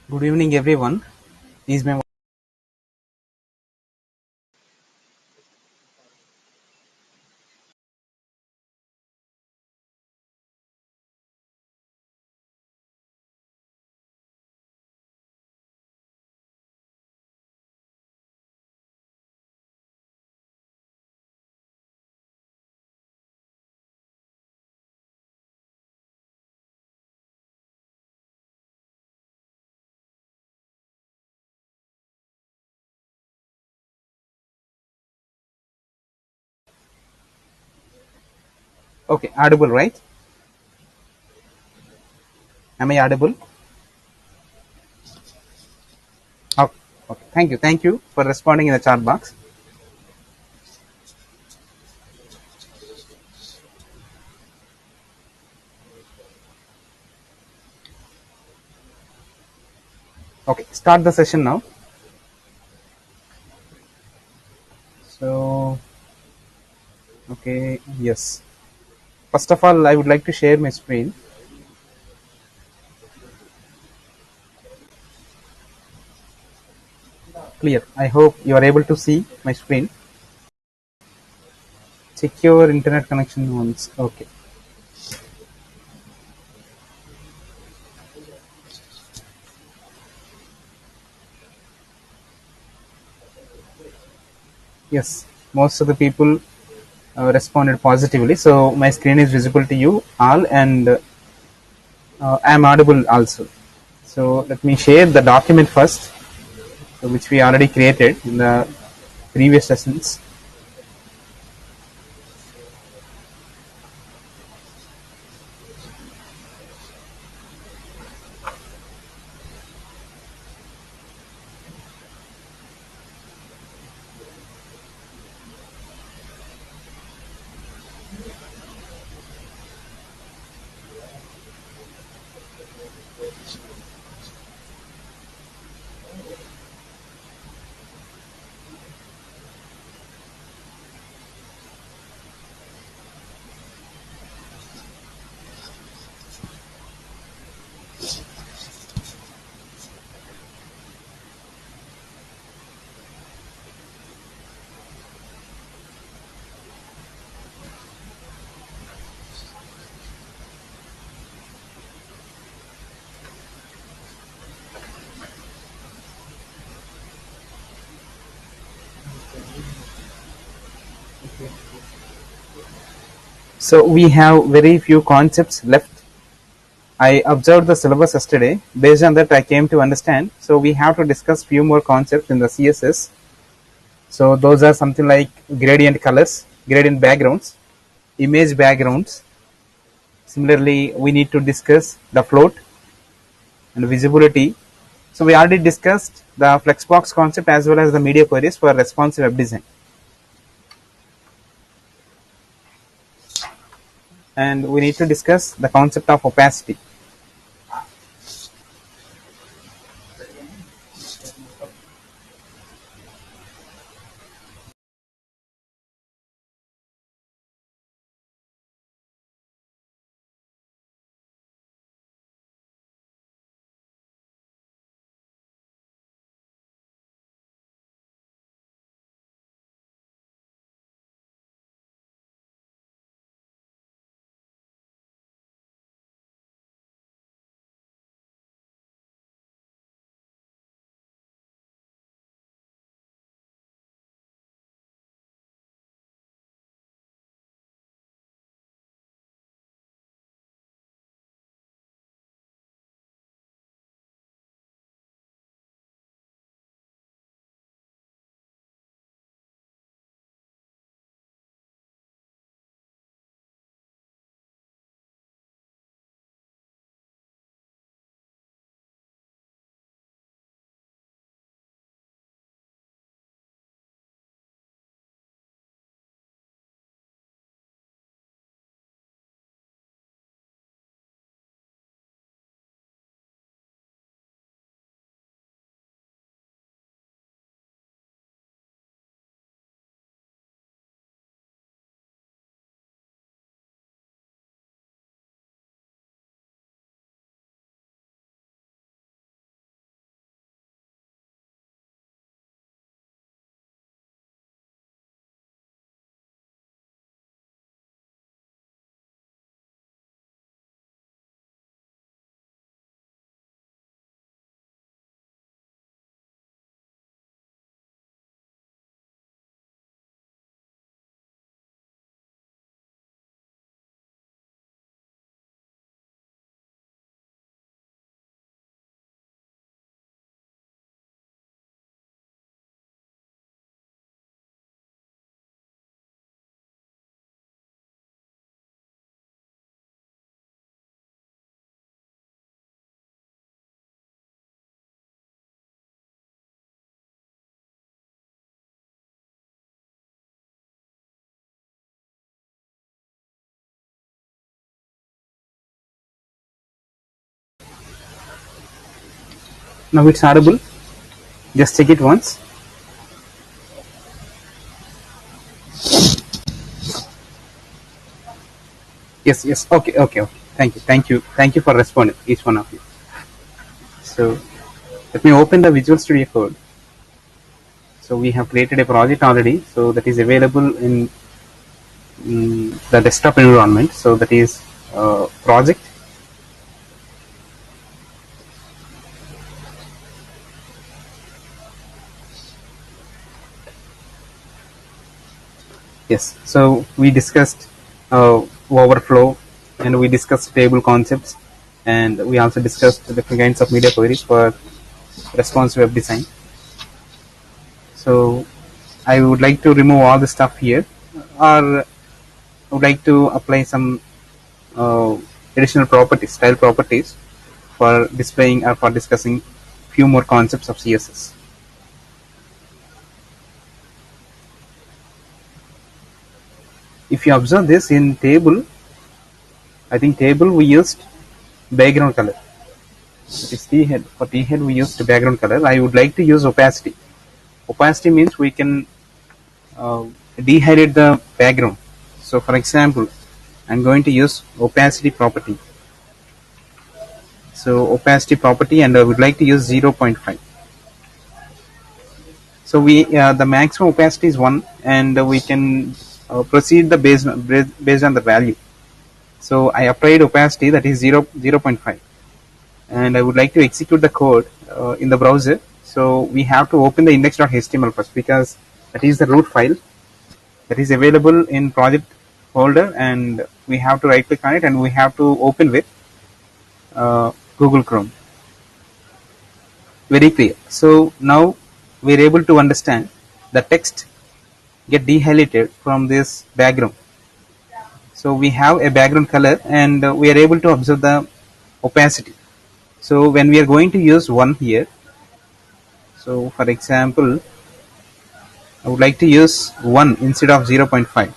Good evening, everyone. Is my okay? Audible, right? Am I audible? Okay. Okay. Thank you. Thank you for responding in the chat box. Okay. Start the session now. So, okay. Yes. First of all, I would like to share my screen. Clear. I hope you are able to see my screen. Check your internet connection once. Okay. Yes. Most of the people responded positively. So my screen is visible to you all, and I am audible also. So let me share the document first, so which we already created in the previous sessions. So we have very few concepts left. I observed the syllabus yesterday. Based on that, I came to understand. So we have to discuss few more concepts in the CSS. So those are something like gradient colors, gradient backgrounds, image backgrounds. Similarly, we need to discuss the float and visibility. So we already discussed the flexbox concept as well as the media queries for responsive web design. And we need to discuss the concept of opacity. Now it's audible. Just check it once. Yes, yes. Okay, okay, okay. Thank you for responding, each one of you. So let me open the Visual Studio Code. So we have created a project already, so that is available in the desktop environment. So that is project. Yes. So we discussed overflow, and we discussed table concepts, and we also discussed different kinds of media queries for responsive web design. So I would like to remove all the stuff here, or would like to apply some uh, additional properties, style properties, for displaying or for discussing few more concepts of CSS. If you observe this in table, I think table we used background color. That is T head. For T head we used background color. I would like to use opacity. Opacity means we can dehighlight the background. So for example, I'm going to use opacity property. So opacity property, and I would like to use 0.5. So we the maximum opacity is 1, and we can proceed the based on the value. So I applied opacity, that is 0.5, and I would like to execute the code in the browser. So we have to open the index.html first, because that is the root file that is available in project folder, and we have to right click on it, and we have to open with Google Chrome. Very clear. So now we are able to understand the text get dehighlighted from this background. So we have a background color, and we are able to observe the opacity. So when we are going to use 1 here, so for example, I would like to use 1 instead of 0.5.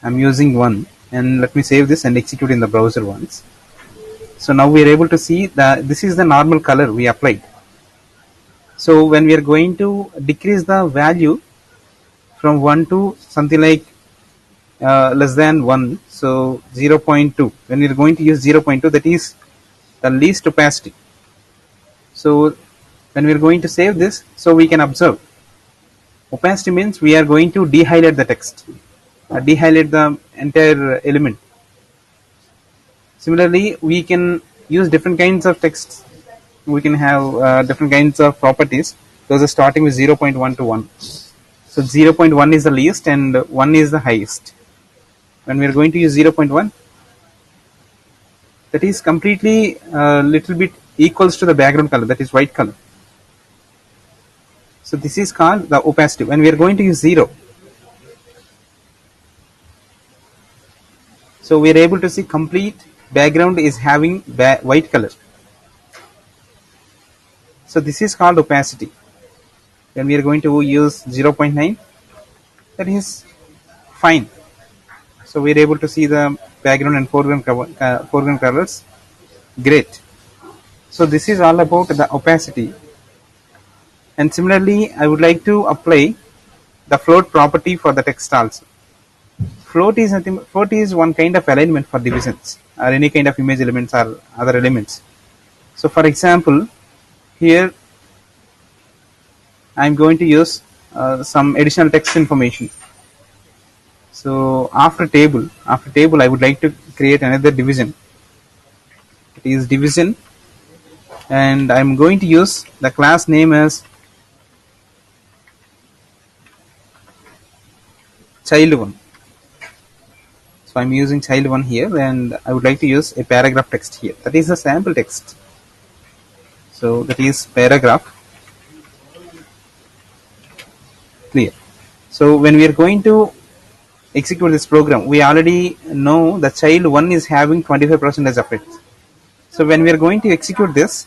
I'm using 1, and let me save this and execute in the browser once. So now we are able to see that this is the normal color we applied. So when we are going to decrease the value from 1 to something like less than 1, so 0.2, when we are going to use 0.2, that is the least opacity. So when we are going to save this, so we can observe opacity means we are going to dehighlight the text, dehighlight the entire element. Similarly, we can use different kinds of texts. We can have different kinds of properties. Those are starting with 0.1 to 1. So 0.1 is the least and 1 is the highest. When we are going to use 0.1, that is completely little bit equals to the background color, that is white color. So this is called the opacity. When we are going to use 0, so we are able to see complete background is having white color. So this is called opacity. When we are going to use 0.9, that is fine. So we are able to see the background and foreground colors. Great. So this is all about the opacity. And similarly, I would like to apply the float property for the text also. Float is nothing. Float is one kind of alignment for divisions or any kind of image elements or other elements. So for example, here I am going to use some additional text information. So after table, I would like to create another division. It is division, and I am going to use the class name as child1. So I'm using child1 here, and I would like to use a paragraph text here. That is the sample text. So that is paragraph. Clear. So when we are going to execute this program, we already know the child1 is having 25% of it. So when we are going to execute this,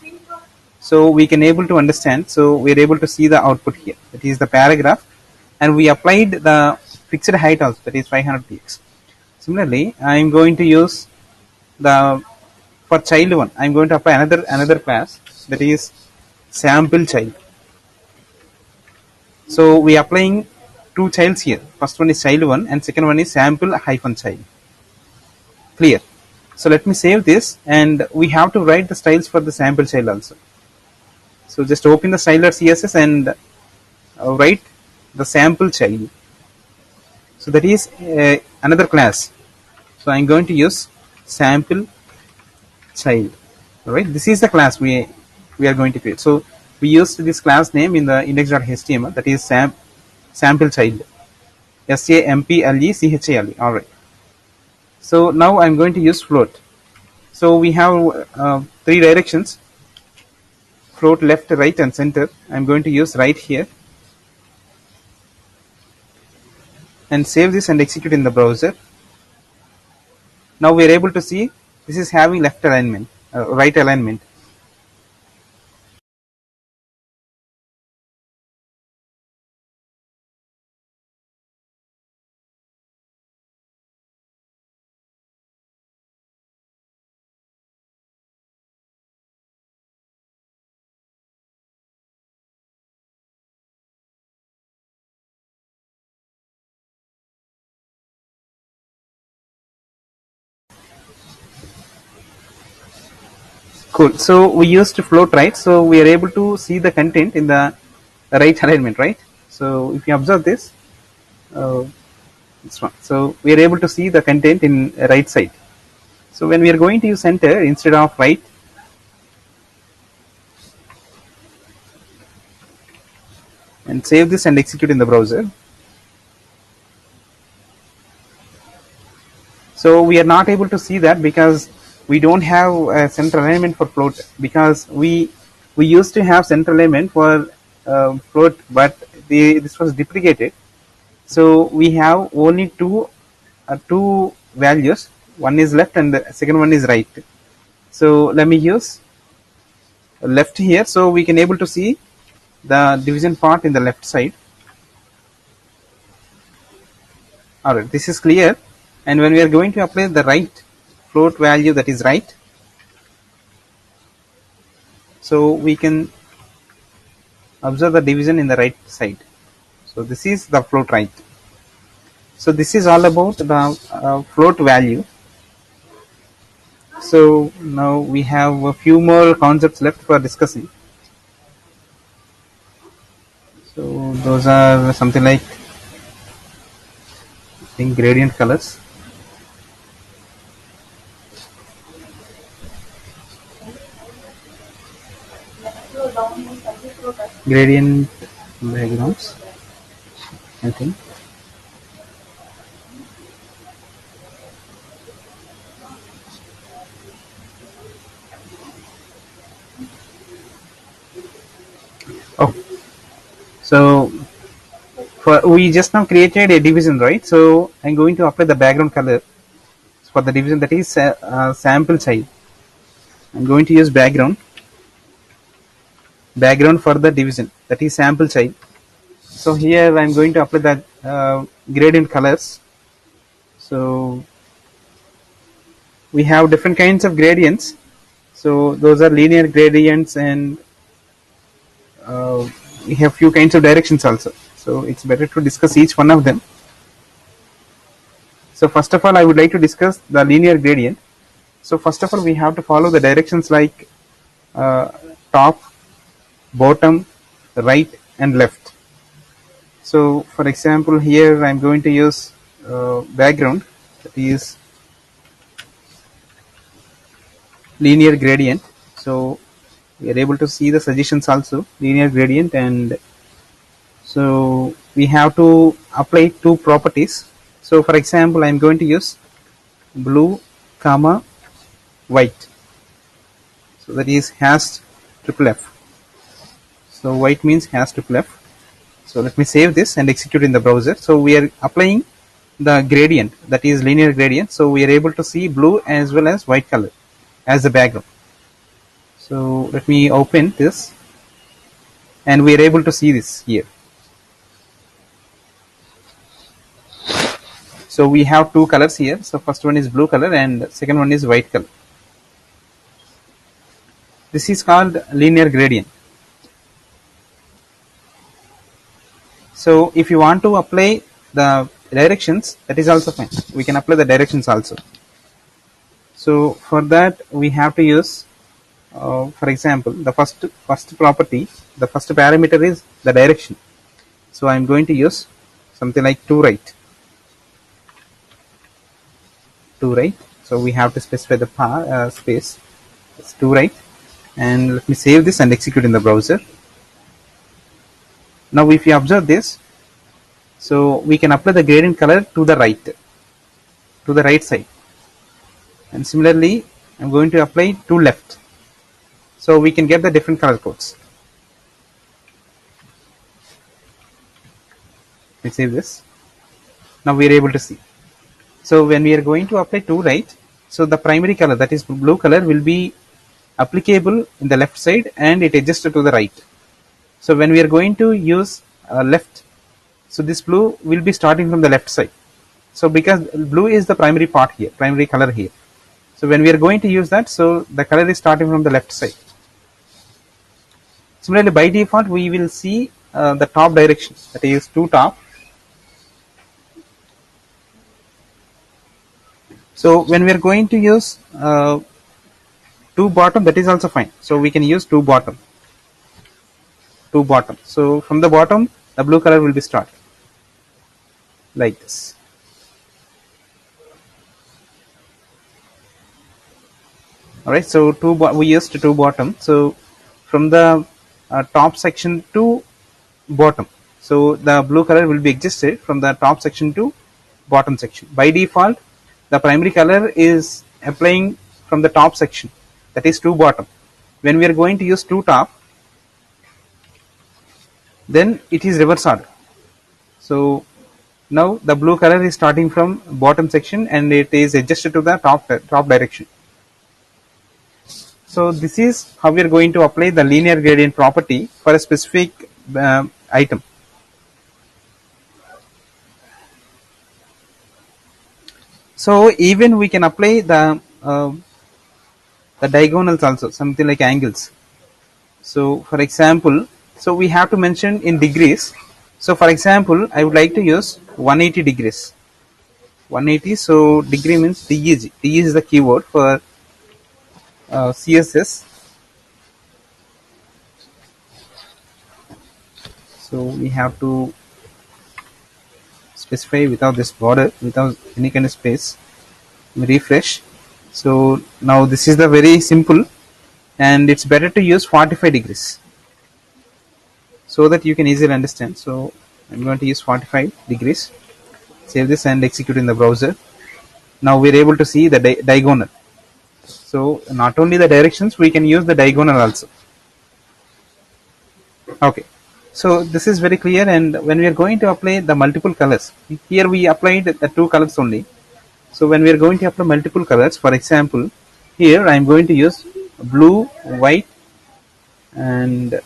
so we can able to understand. So we are able to see the output here. That is the paragraph, and we applied the fixed height also. That is 500 px. Similarly, I am going to use the for child 1 I'm going to apply another class, that is sample child. So we are applying two childs here. First one is child 1 and second one is sample hyphen child. Clear? So let me save this, and we have to write the styles for the sample child also. So just open the style.css and write the sample child. So that is another class. So I'm going to use sample child. All right, this is the class we are going to create. So we used this class name in the index.html, that is sample child, SAMPLECHALE. All right. So now I'm going to use float. So we have three directions: float, left, right, and center. I'm going to use right here, and save this and execute in the browser. Now we are able to see this is having left alignment, right alignment. Cool. So we used to float right, so we are able to see the content in the right alignment, right? So if you observe this, this one. So we are able to see the content in right side. So when we are going to use center instead of right, and save this and execute in the browser. So we are not able to see that because we don't have a center alignment for float, because we used to have center alignment for float, but this was deprecated. So we have only two values. One is left and the second one is right. So let me use left here, so we can able to see the division part in the left side. Alright, this is clear. And when we are going to apply the right float value, that is right, so we can observe the division in the right side. So this is the float right. So this is all about the float value. So now we have a few more concepts left for discussing. So those are something like, I think, gradient colors, gradient backgrounds, I think. Oh, so we just now created a division, right? So I'm going to apply the background color for the division, that is sample child. I'm going to use background for the division, that is sample child. So here I'm going to apply the gradient colors. So we have different kinds of gradients. So those are linear gradients, and we have few kinds of directions also. So it's better to discuss each one of them. So first of all, I would like to discuss the linear gradient. So first of all, we have to follow the directions like top, bottom, right, and left. So for example, here I'm going to use background, that is linear gradient. So we are able to see the suggestions also, linear gradient, and so we have to apply two properties. So for example, I'm going to use blue comma white, so that is hash triple F. So white means hash triple F. So let me save this and execute in the browser. So we are applying the gradient, that is linear gradient. So we are able to see blue as well as white color as the background. So let me open this, and we are able to see this here. So we have two colors here. So first one is blue color and second one is white color. This is called linear gradient. So if you want to apply the directions, that is also fine. We can apply the directions also. So for that we have to use, for example, the first property, the first parameter is the direction. So I am going to use something like to right. To right. So we have to specify the space. It's to right, and let me save this and execute in the browser. Now if you observe this, so we can apply the gradient color to the right side, and similarly I'm going to apply to left, so we can get the different color codes. We save this. Now we are able to see. So when we are going to apply to right, so the primary color, that is blue color, will be applicable in the left side and it adjusted to the right. So when we are going to use left, so this blue will be starting from the left side. So because blue is the primary part here, primary color here. So when we are going to use that, so the color is starting from the left side. Similarly, by default, we will see the top direction, that is to top. So when we are going to use to bottom, that is also fine. So we can use to bottom. To bottom. So from the bottom, the blue color will be started like this. Alright, so we used to bottom. So from the top section to bottom, so the blue color will be adjusted from the top section to bottom section. By default, the primary color is applying from the top section, that is to bottom. When we are going to use to top, then it is reverse order. So now the blue color is starting from bottom section and it is adjusted to the top direction. So this is how we are going to apply the linear gradient property for a specific item. So even we can apply the diagonals also, something like angles. So for example, so we have to mention in degrees. So for example, I would like to use 180 degrees. 180, so degree means DEG. DEG is the keyword for CSS. So we have to specify without this border, without any kind of space. Refresh. So now this is the very simple, and it's better to use 45 degrees so that you can easily understand. So I'm going to use 45 degrees. Save this and execute in the browser. Now we're able to see the diagonal. So not only the directions, we can use the diagonal also. Okay, so this is very clear. And when we are going to apply the multiple colors, here we applied the two colors only. So when we are going to apply multiple colors, for example, here I am going to use blue, white, and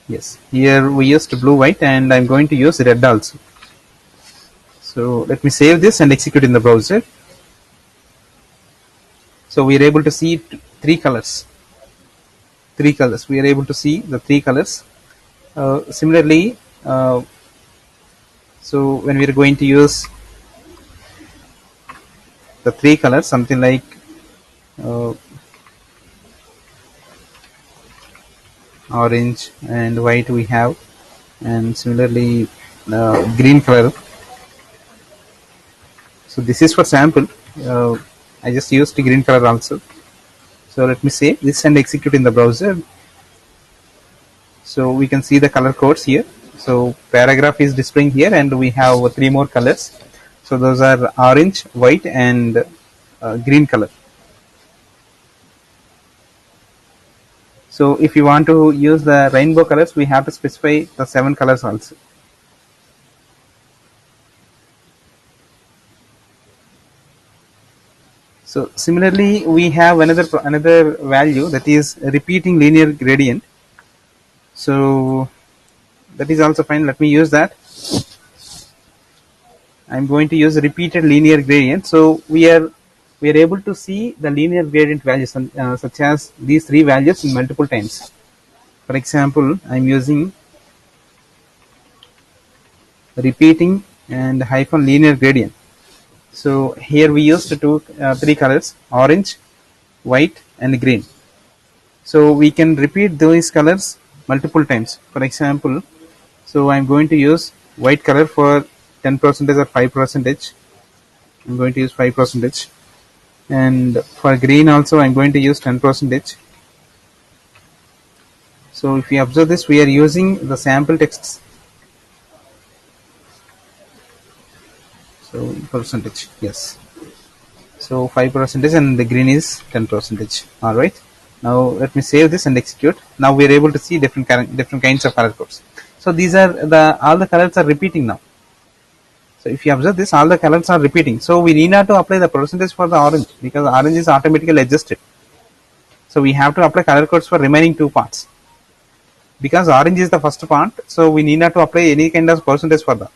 yes, here we used blue, white, and I am going to use red also. So let me save this and execute in the browser. So we are able to see three colors. We are able to see the three colors. Similarly, so when we are going to use the three colors, something like orange and white we have, and similarly green color. So this is for sample. I just used the green color also. So let me save this and execute in the browser. So we can see the color codes here. So paragraph is displaying here, and we have three more colors. So those are orange, white, and green color. So if you want to use the rainbow colors, we have to specify the 7 colors also. So similarly, we have another value, that is repeating linear gradient. So that is also fine. Let me use that. I'm going to use repeated linear gradient. So we are we are able to see the linear gradient values such as these three values in multiple times. For example, I am using repeating and hyphen linear gradient. So here we used three colors: orange, white, and green. So we can repeat those colors multiple times. For example, so I'm going to use white color for 10% or 5%. I'm going to use 5%, and for green also I'm going to use 10%. So if you observe this, we are using the sample texts. So percentage, yes. So 5% and the green is 10%. All right. Now let me save this and execute. Now we are able to see different kinds of color codes. So these are all the colors are repeating now. So if you observe this, all the colors are repeating. So we need not to apply the percentage for the orange because orange is automatically adjusted. So we have to apply color codes for remaining two parts. Because orange is the first part, so we need not to apply any kind of percentage for that.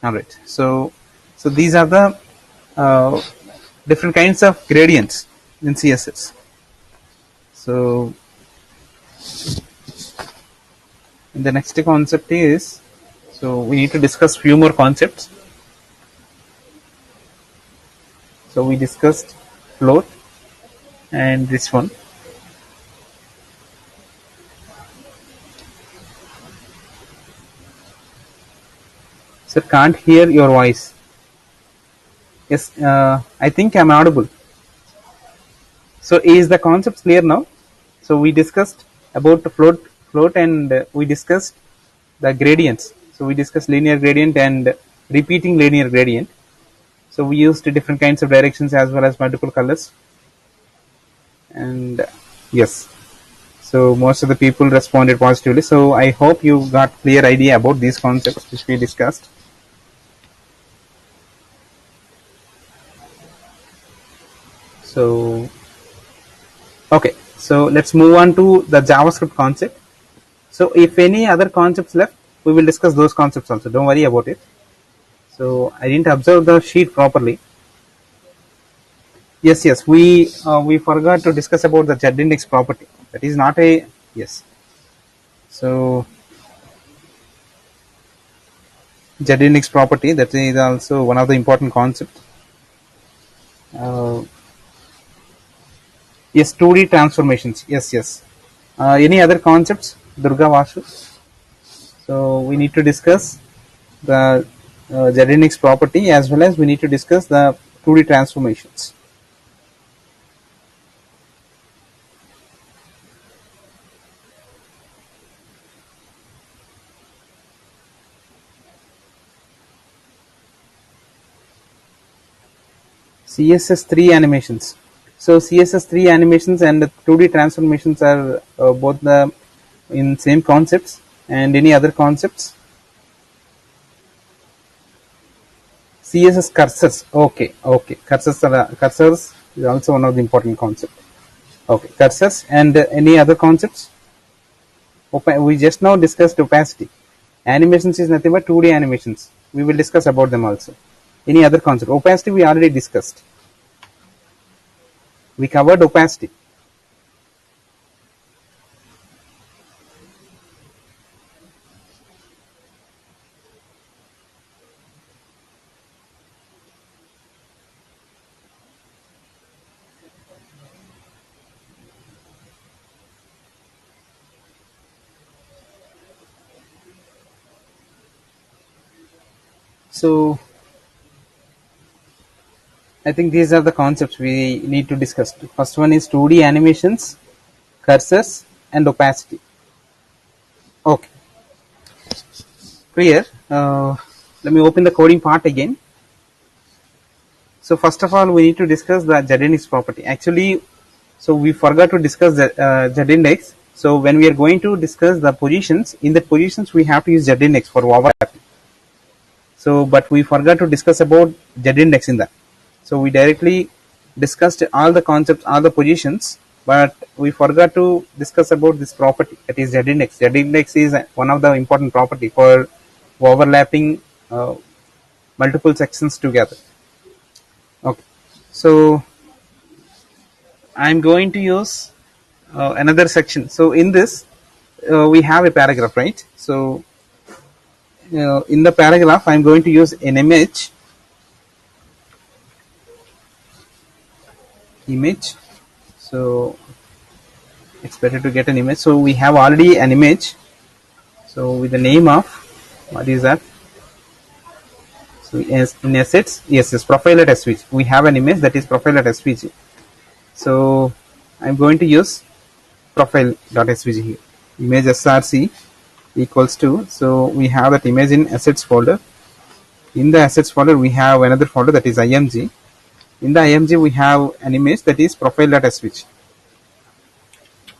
All right. So these are the different kinds of gradients in CSS. So the next concept is, so we need to discuss few more concepts. So we discussed float and this one. Sir, can't hear your voice. Yes, I think I'm audible. So is the concept clear now? So we discussed about the float, and we discussed the gradients. So we discussed linear gradient and repeating linear gradient. So we used different kinds of directions as well as multiple colors. And yes, so most of the people responded positively. So I hope you got clear idea about these concepts which we discussed. So okay, so let's move on to the JavaScript concept. So if any other concepts left, we will discuss those concepts also. Don't worry about it. So I didn't observe the sheet properly. Yes, we forgot to discuss about the Z-index property. That is not a yes. So Z-index property, that is also one of the important concepts. Yes, 2D transformations. Yes. Any other concepts, Durga Vasu? So we need to discuss the Z-index property as well as we need to discuss the 2D transformations. CSS3 animations. So CSS3 animations and 2D transformations are both the in same concepts. And any other concepts? CSS cursors. Okay. Cursors is also one of the important concepts. Okay, cursors and any other concepts? We just now discussed opacity. Animations is nothing but 2D animations. We will discuss about them also. Any other concept? Opacity we already discussed. We covered opacity. So I think these are the concepts we need to discuss. First one is 2D animations, cursors, and opacity. Okay, clear. Let me open the coding part again. So first of all, we need to discuss the Z-index property. Actually, so we forgot to discuss the Z-index. So when we are going to discuss the positions, in the positions we have to use Z-index for overlapping. So, but we forgot to discuss about Z-index in that. So we directly discussed all the concepts, all the positions, but we forgot to discuss about this property, that is Z-index. Z-index is one of the important property for overlapping multiple sections together. Okay, so I'm going to use another section. So in this, we have a paragraph, right? So in the paragraph, I'm going to use an image. So it's better to get an image. So we have already an image. So with the name of, what is that? So yes, in assets, yes, profile at SVG. We have an image that is profile at SVG. So I'm going to use profile.svg here. Image src equals to, so we have that image in assets folder. In the assets folder, we have another folder that is img. In the img, we have an image that is profile.svg.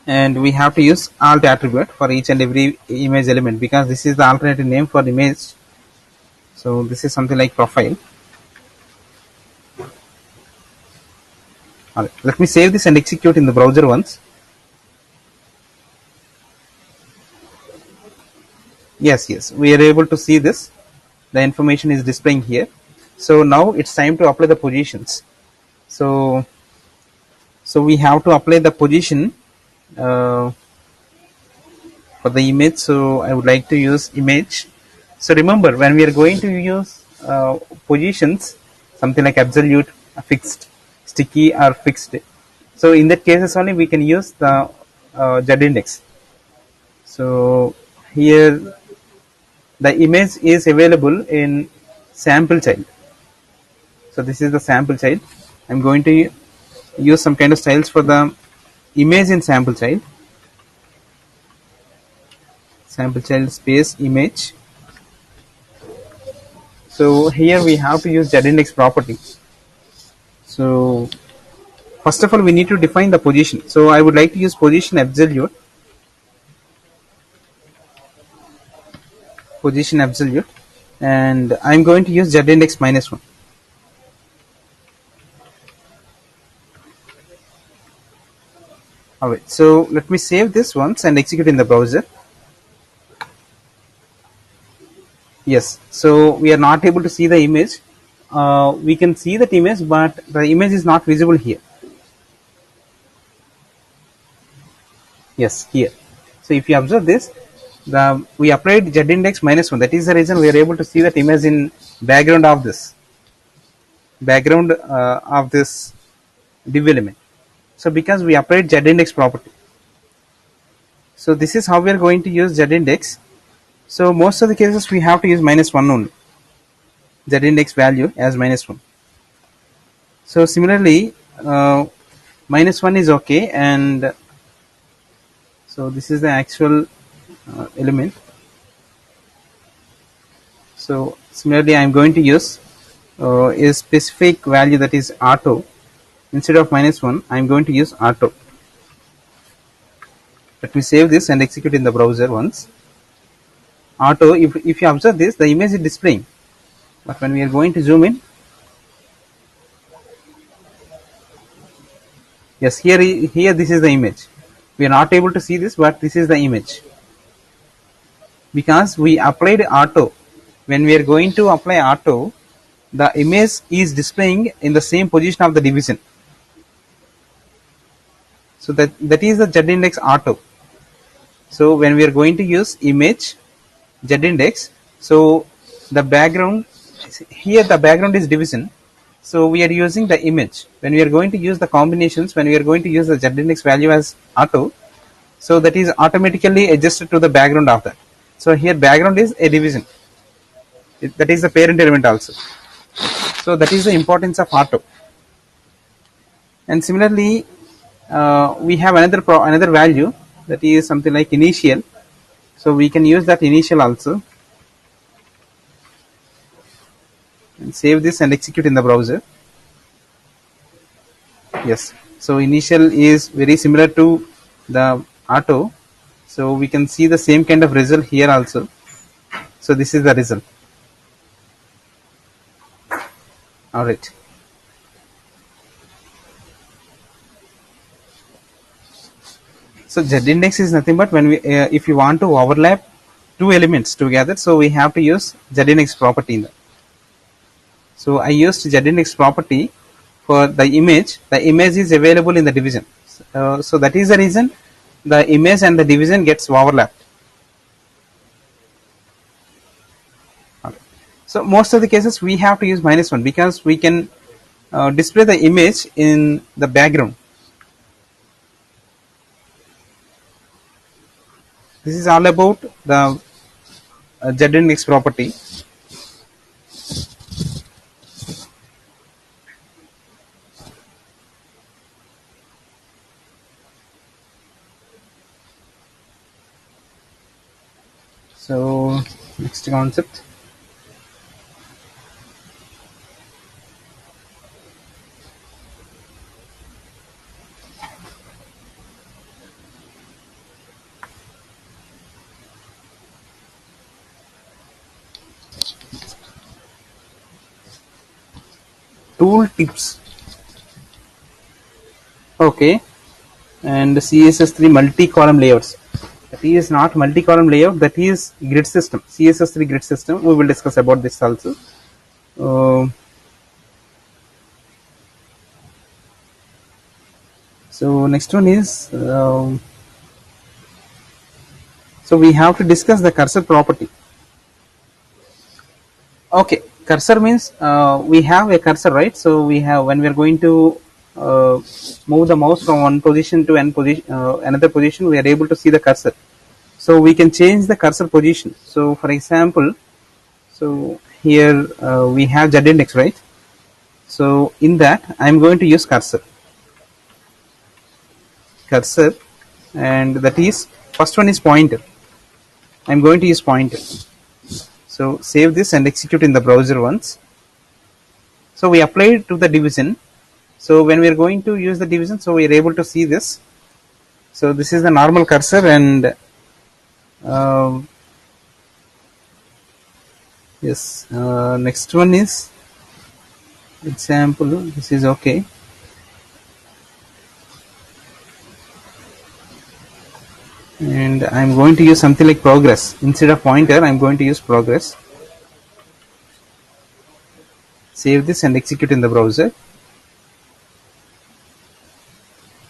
And we have to use alt attribute for each and every image element, because this is the alternative name for image. So this is something like profile. Alright, let me save this and execute in the browser once. Yes, we are able to see this. The information is displaying here. So now it's time to apply the positions. So we have to apply the position for the image. So I would like to use image. So remember, when we are going to use positions, something like absolute, fixed, sticky, or fixed. So in that cases only we can use the z index. So here the image is available in sample child. So this is the sample child. I'm going to use some kind of styles for the image in sample child. Sample child space image. So here we have to use z-index property. So first of all, we need to define the position. So I would like to use position absolute. Position absolute, and I'm going to use z-index -1. Alright, so let me save this once and execute in the browser. Yes, so we are not able to see the image. We can see that image, but the image is not visible here. Yes, here. So if you observe this, we applied z-index -1. That is the reason we are able to see that image in background of this div element. So because we applied z-index property. So this is how we are going to use z-index. So most of the cases we have to use -1 only. Z-index value as -1. So similarly, -1 is okay, and so this is the actual element. So similarly, I am going to use a specific value, that is auto. Instead of -1, I am going to use auto. Let me save this and execute in the browser once. Auto, if you observe this, the image is displaying, but when we are going to zoom in, yes, here this is the image. We are not able to see this, but this is the image, because we applied auto. When we are going to apply auto, the image is displaying in the same position of the division. So that is the z-index auto. So when we are going to use image z-index, so the background, here the background is division. So we are using the image. When we are going to use the combinations, when we are going to use the z-index value as auto, so that is automatically adjusted to the background of that. So here background is a division. That is the parent element also. So that is the importance of auto. And similarly, we have another value, that is something like initial. So we can use that initial also, and save this and execute in the browser. Yes, so initial is very similar to the auto. So we can see the same kind of result here also. So this is the result. Alright. So z-index is nothing but when we, if you want to overlap two elements together, so we have to use z-index property in that. So I used z-index property for the image is available in the division. So that is the reason the image and the division gets overlapped. Okay. So most of the cases we have to use -1 because we can display the image in the background. This is all about the Z-index property. So next concept. Tool tips. Okay, and CSS3 multi-column layouts. That is not multi-column layout. That is grid system. CSS3 grid system. We will discuss about this also. So next one is so we have to discuss the cursor property. Okay, cursor means we have a cursor, right? So we have, when we are going to move the mouse from one position to another position, we are able to see the cursor. So we can change the cursor position. So for example, so here we have Z index, right? So in that I am going to use cursor, and that is, first one is pointer. I am going to use pointer. So save this and execute in the browser once. So we apply it to the division. So when we are going to use the division, so we are able to see this. So this is the normal cursor, and yes, next one is example. This is okay. And I'm going to use something like progress. Instead of pointer, I'm going to use progress. Save this and execute in the browser.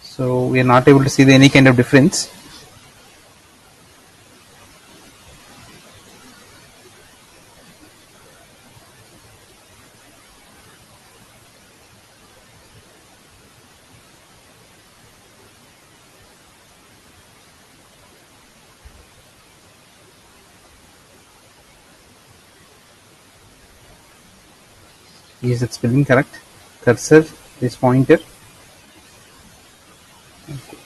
So we are not able to see any kind of difference. Is it spelling correct? Cursor is pointer. Okay.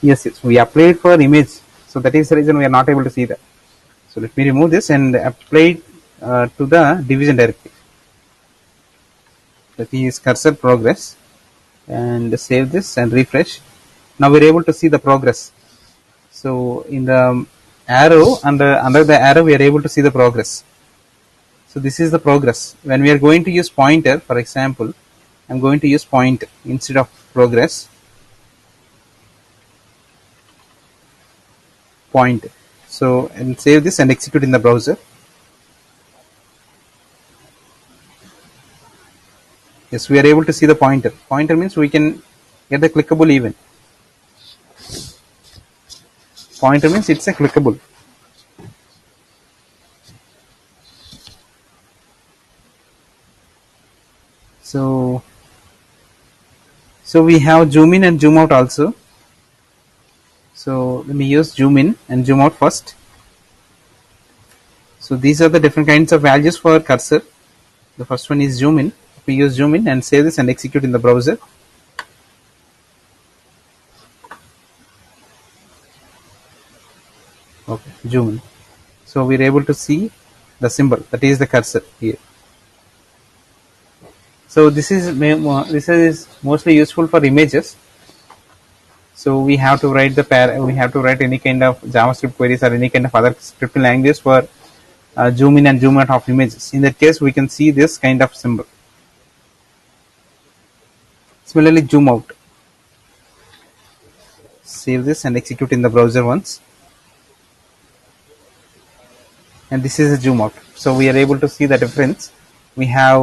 Yes, we applied for image, so that is the reason we are not able to see that. So let me remove this and apply to the division directly. That is cursor progress, and save this and refresh. Now we are able to see the progress. So in the arrow, under the arrow, we are able to see the progress. So this is the progress. When we are going to use pointer, for example, I'm going to use point instead of progress. Point. So, and save this and execute in the browser. Yes, we are able to see the pointer. Pointer means we can get the clickable event. Pointer means it's a clickable. So we have zoom in and zoom out also. So let me use zoom in and zoom out first. So these are the different kinds of values for cursor. The first one is zoom in. We use zoom in and save this and execute in the browser. Okay, zoom in. So we're able to see the symbol, that is the cursor here. So this is mostly useful for images. So we have to write any kind of JavaScript queries or any kind of other scripting language for zoom in and zoom out of images. In that case, we can see this kind of symbol. Similarly, zoom out. Save this and execute in the browser once. and this is a zoom out. So we are able to see the difference. We have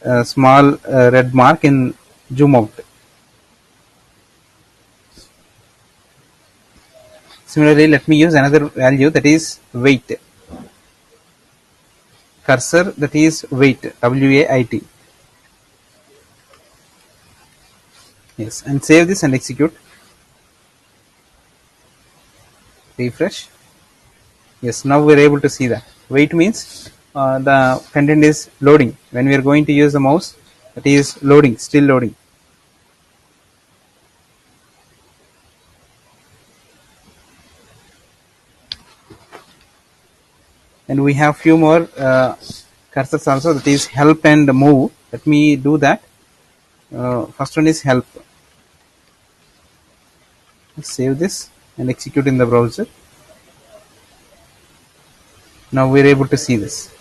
a small red mark in zoom out. Similarly, let me use another value, that is weight. Cursor, that is weight, WAIT. Yes, and save this and execute. Refresh. Yes, now we are able to see that. Wait means the content is loading. When we are going to use the mouse, that is loading, still loading. And we have few more cursors also, that is help and move. Let me do that. First one is help. Save this and execute in the browser. Now we are able to see this.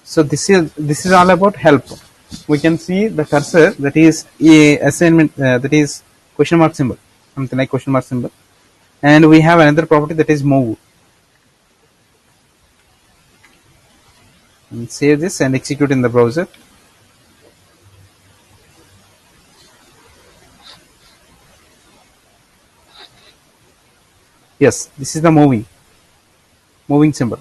So this is all about help. We can see the cursor, that is a assignment, that is question mark symbol, something like question mark symbol, and we have another property, that is move. And save this and execute in the browser. Yes, this is the moving symbol.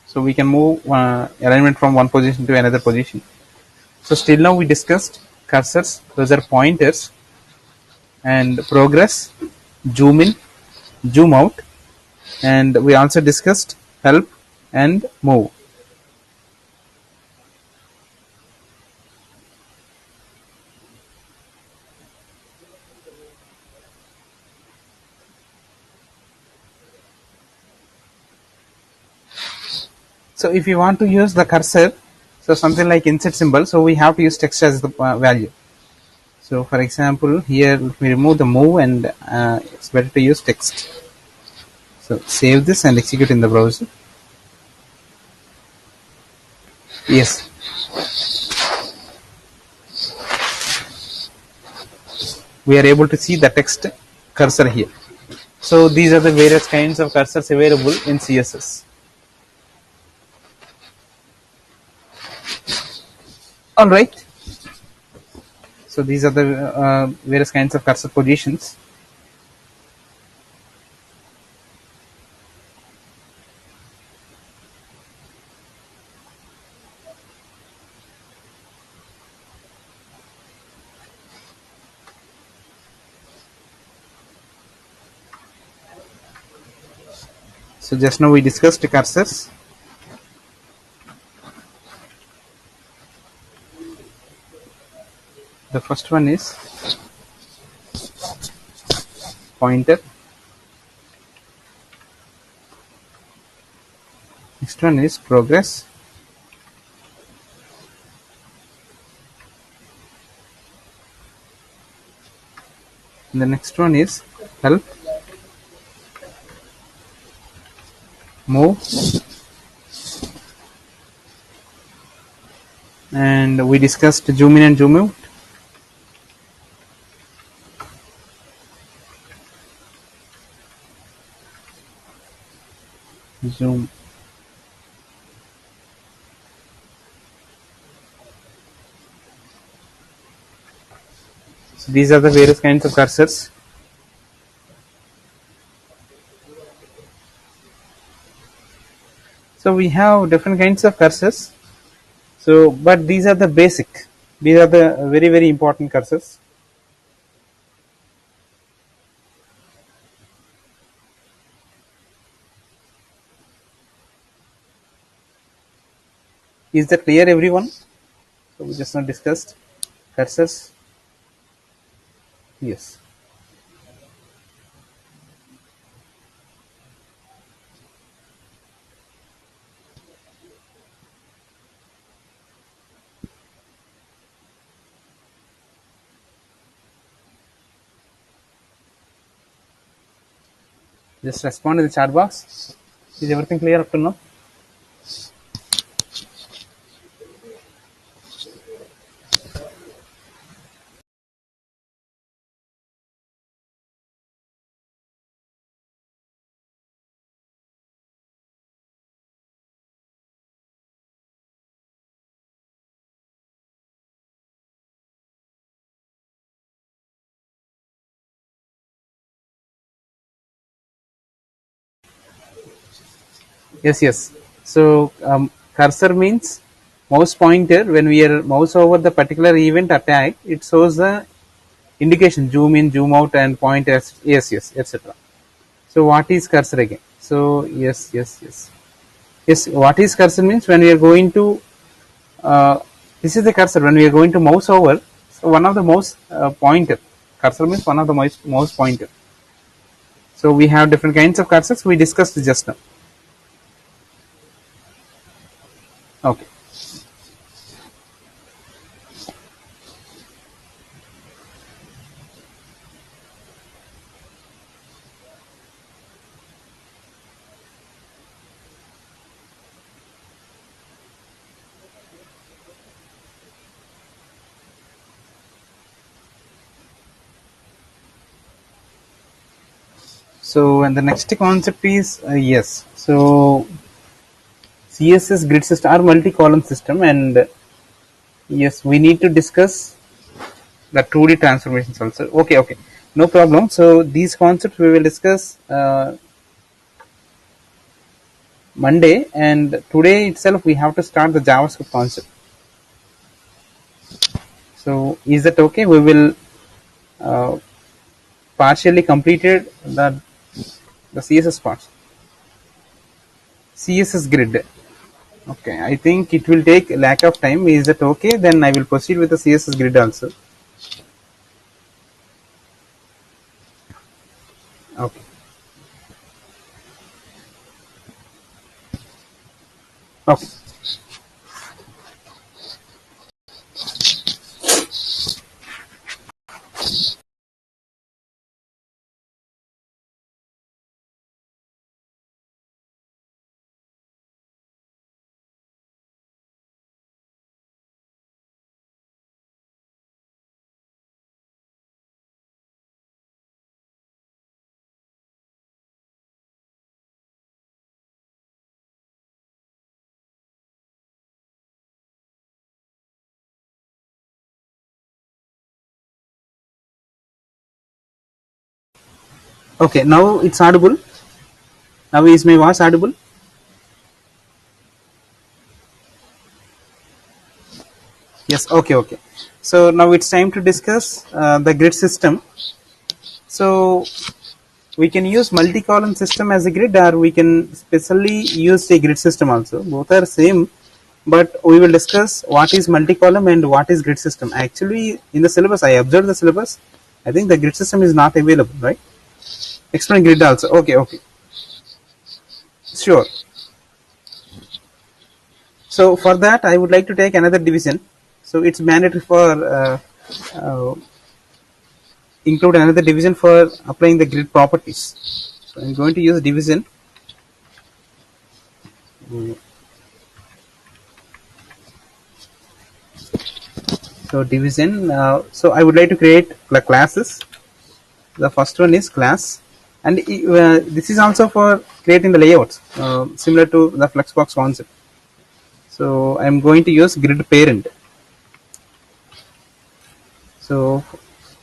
So we can move alignment from one position to another position. So still now we discussed cursors, those are pointers, and progress, zoom in, zoom out, and we also discussed help and move. So if you want to use the cursor, so something like insert symbol, so we have to use text as the value. So for example, here let me remove the move, and it's better to use text. So save this and execute in the browser. Yes, we are able to see the text cursor here. So these are the various kinds of cursors available in CSS. All right. So these are the various kinds of cursor positions. So just now we discussed cursors. The first one is pointer. Next one is progress. And the next one is help, move, and we discussed zoom in and zoom out. Zoom. So these are the various kinds of cursors. So we have different kinds of cursors. So, but these are the basic. These are the very, very important cursors. Is that clear, everyone? So we just now discussed cursors. Yes. Just respond in the chat box. Is everything clear up to now? Yes, yes. So cursor means mouse pointer. When we are mouse over the particular event attack, it shows the indication zoom in, zoom out, and point as yes, yes, etc. So what is cursor again? So yes, yes, yes, yes. What is cursor means when we are going to this is the cursor when we are going to mouse over. So one of the mouse pointer. Cursor means one of the mouse pointer. So we have different kinds of cursors we discussed just now. Okay. So and the next concept is yes. So CSS grid system or multi-column system, and yes, we need to discuss the 2D transformations also. Okay, okay, no problem. So these concepts we will discuss Monday, and today itself we have to start the JavaScript concept. So is that okay? We will uh, partially completed the CSS parts. CSS grid. Okay, I think it will take lack of time. Is that okay? Then I will proceed with the CSS grid also. Okay. Okay. Okay. Now it's audible. Now is my voice audible? Yes. Okay. Okay. So now it's time to discuss the grid system. So we can use multi-column system as a grid, or we can specially use a grid system also. Both are same, but we will discuss what is multi-column and what is grid system. Actually, in the syllabus, I observed the syllabus. I think the grid system is not available, right? Explain grid also. Okay, okay, sure. So for that, I would like to take another division. So it's mandatory for uh, include another division for applying the grid properties. So I'm going to use division. So division. So I would like to create the classes. The first one is class, and this is also for creating the layouts, similar to the Flexbox concept. So I'm going to use grid parent. So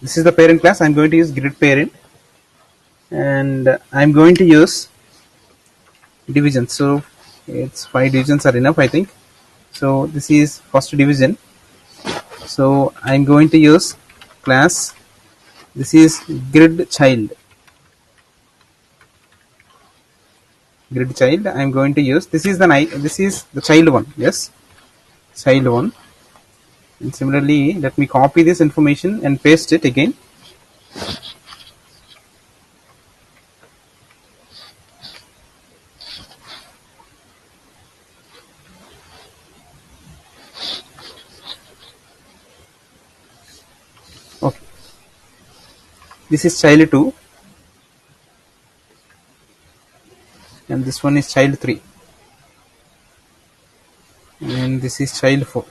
this is the parent class. I'm going to use grid parent, and I'm going to use division. So it's 5 divisions are enough, I think. So this is first division. So I'm going to use class. This is grid child. Grid child. I'm going to use this is the child one. Yes, child one. And similarly, let me copy this information and paste it again. Okay, this is child 2. this one is child 3, and this is child 4,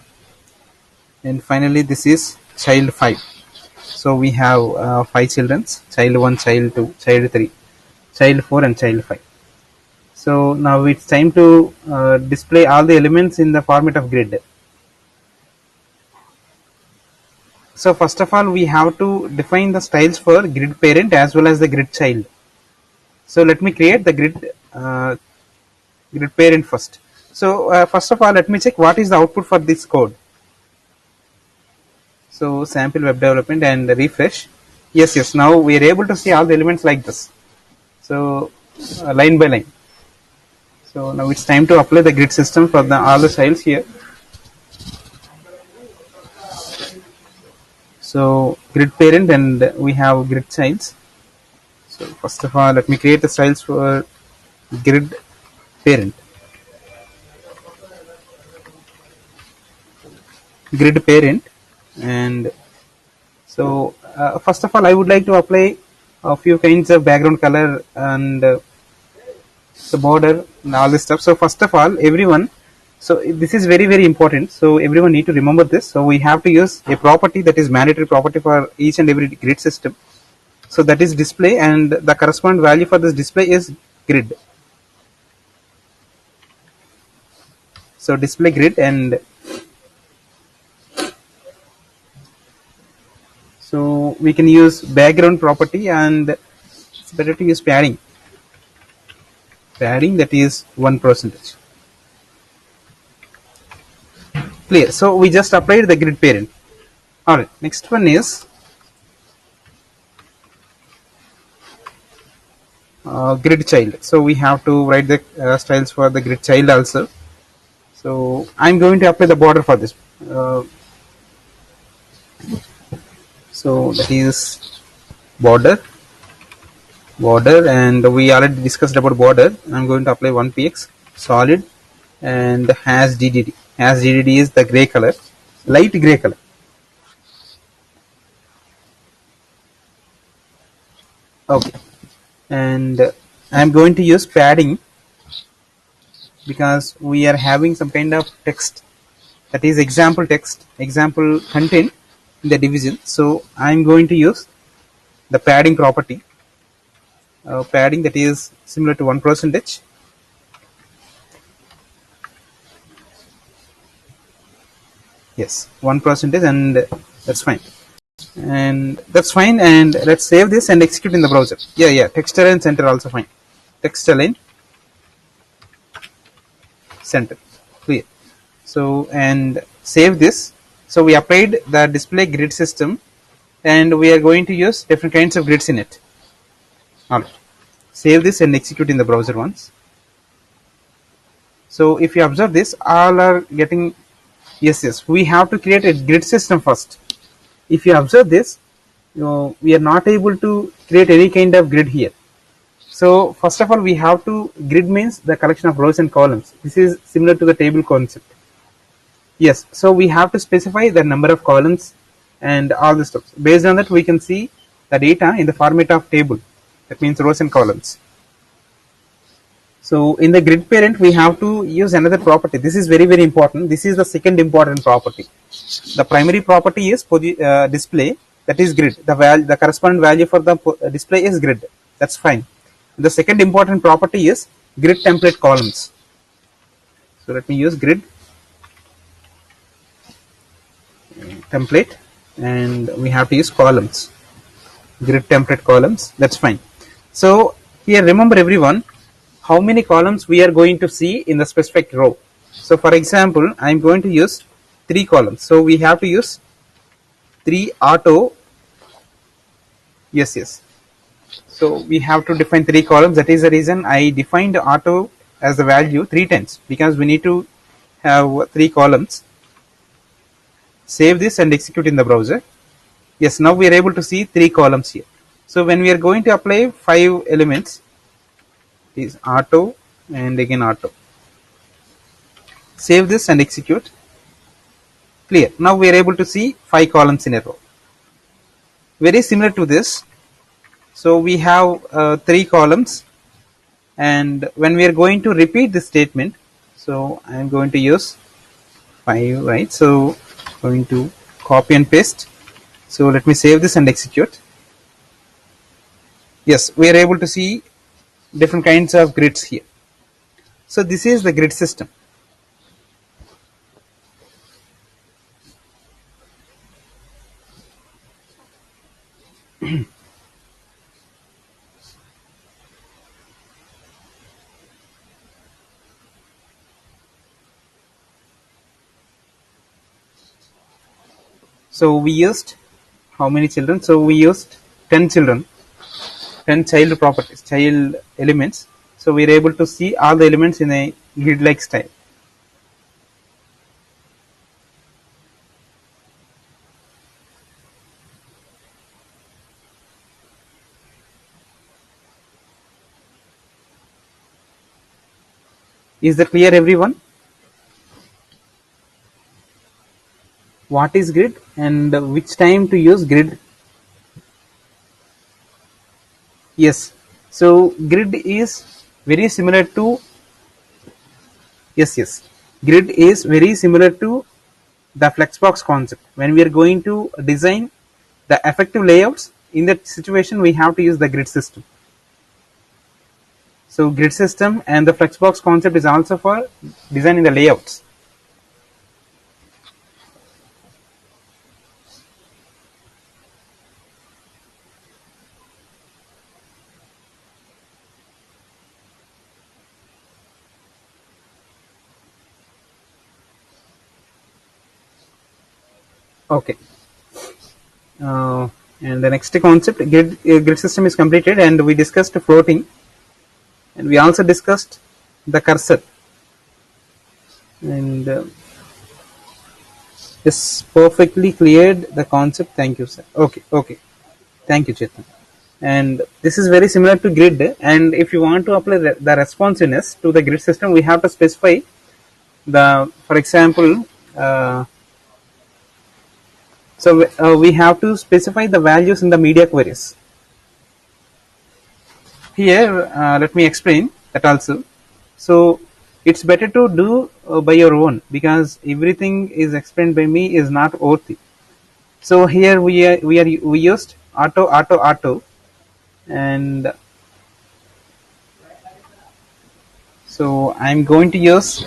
and finally this is child 5. So we have 5 children: child 1, child 2, child 3, child 4, and child 5. So now it's time to display all the elements in the format of grid. So first of all, we have to define the styles for grid parent as well as the grid child. So let me create the grid parent first. So first of all, let me check what is the output for this code. So sample web development and refresh. Yes. Now we are able to see all the elements like this. So line by line. So now it's time to apply the grid system for all the styles here. So grid parent and we have grid childs. So first of all, let me create the styles for grid parent. Grid parent, and so first of all, I would like to apply a few kinds of background color and the border and all this stuff. So first of all, everyone, so this is very important. So everyone need to remember this. So we have to use a property that is mandatory property for each and every grid system. So that is display, and the corresponding value for this display is grid. So display grid, and so we can use background property, and it's better to use padding. Padding, that is 1%. Clear. So we just applied the grid parent. Alright, next one is grid child. So we have to write the styles for the grid child also. So I'm going to apply the border for this. So that is border, and we already discussed about border. I'm going to apply 1px solid and has DDD. Has DDD is the gray color, light gray color. Okay, and I'm going to use padding because we are having some kind of text, that is example text, example content in the division. So I'm going to use the padding property, padding that is similar to 1%. Yes, 1%, and that's fine. And that's fine, and let's save this and execute in the browser. Yeah, text align center also fine. Text align center, clear. So and save this. So we applied the display grid system, and we are going to use different kinds of grids in it. Alright, save this and execute in the browser once. So if you observe this, all are getting yes. We have to create a grid system first. If you observe this, we are not able to create any kind of grid here. So first of all, we have to, grid means the collection of rows and columns. This is similar to the table concept. Yes, so we have to specify the number of columns and all the stuff. Based on that, we can see the data in the format of table. That means rows and columns. So in the grid parent, we have to use another property. This is very important. This is the second important property. The primary property is display, that is grid. The corresponding value for the display is grid. That's fine. The second important property is grid template columns. So let me use grid template, and we have to use columns. Grid template columns. That's fine. So here, remember everyone, how many columns we are going to see in the specific row. So for example, I'm going to use 3 columns. So we have to use 3 auto. Yes. So we have to define 3 columns. That is the reason I defined auto as the value 3 times, because we need to have 3 columns. Save this and execute in the browser. Yes, now we are able to see 3 columns here. So when we are going to apply 5 elements, is auto and again auto. Save this and execute. Clear. Now we are able to see 5 columns in a row. Very similar to this. So we have 3 columns and when we are going to repeat this statement, so I am going to use 5, right? So going to copy and paste. So let me save this and execute. Yes, we are able to see different kinds of grids here. So this is the grid system. So we used how many children? So we used 10 children, 10 child properties, child elements. So we are able to see all the elements in a grid-like style. Is that clear, everyone? What is grid and which time to use grid? Yes. So grid is very similar to, yes. Grid is very similar to the flexbox concept. When we are going to design the effective layouts, in that situation we have to use the grid system. So grid system and the flexbox concept is also for designing the layouts. Okay. And the next concept, grid system is completed, and we discussed floating, and we also discussed the cursor, and this perfectly cleared the concept. Thank you, sir. Okay. Thank you, Chetan. And this is very similar to grid, and if you want to apply the responsiveness to the grid system, we have to specify the, for example, we have to specify the values in the media queries. Here, let me explain that also. So it's better to do by your own, because everything is explained by me is not worthy. So here we used auto, and so I'm going to use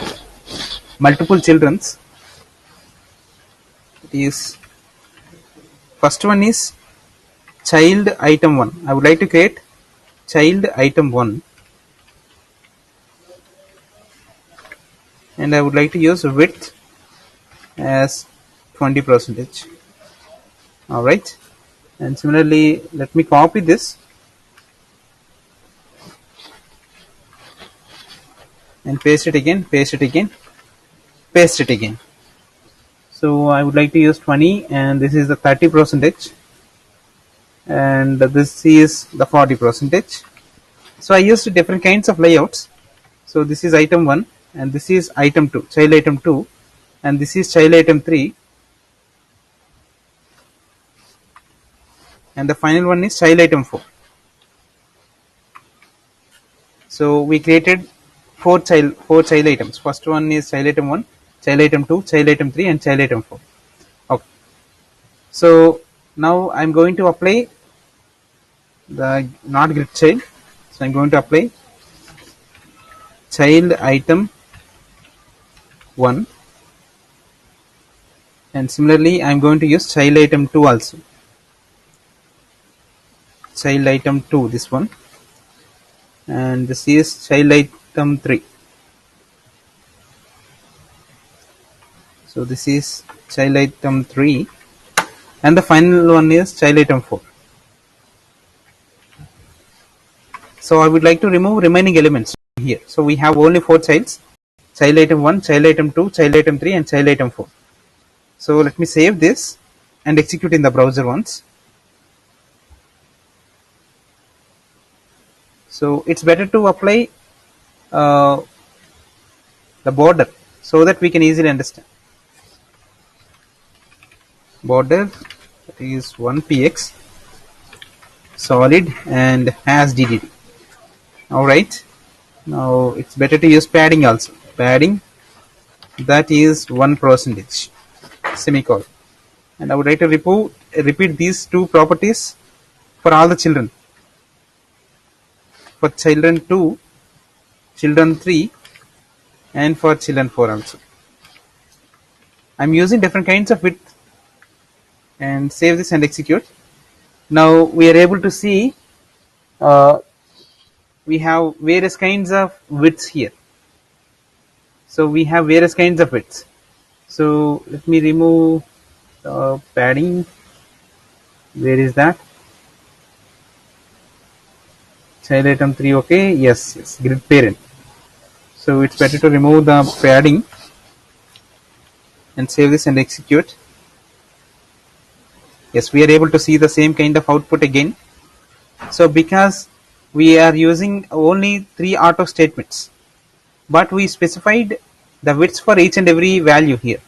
multiple children's. It is, first one is child item 1. I would like to create child item 1, and I would like to use width as 20%. Alright, and similarly let me copy this and paste it again. So I would like to use 20, and this is the 30%, and this is the 40%. So I used different kinds of layouts. So this is item 1, and this is item 2, child item 2, and this is child item 3, and the final one is child item 4. So we created four child items. First one is child item 1, child item 2, child item 3, and child item 4. Okay. So now I'm going to apply the not grid child. So I'm going to apply child item 1, and similarly I'm going to use child item 2 also. Child item 2, this one, and this is child item 3. So this is child item 3, and the final one is child item 4. So I would like to remove remaining elements here. So we have only 4 childs: child item 1, child item 2, child item 3, and child item 4. So let me save this and execute in the browser once. So it's better to apply the border so that we can easily understand. Border is 1px solid and has DDD. Alright, Now it's better to use padding also. Padding, that is 1%, semicolon. And I would like to repeat these two properties for all the children. For children 2, children 3, and for children 4 also. I'm using different kinds of width, and save this and execute. Now we are able to see uh, we have various kinds of widths here. So we have various kinds of widths. So let me remove padding. Where is that? Child item 3, okay. Yes, grid parent. So it's better to remove the padding and save this and execute. Yes, we are able to see the same kind of output again. So because we are using only 3 auto statements, but we specified the widths for each and every value here.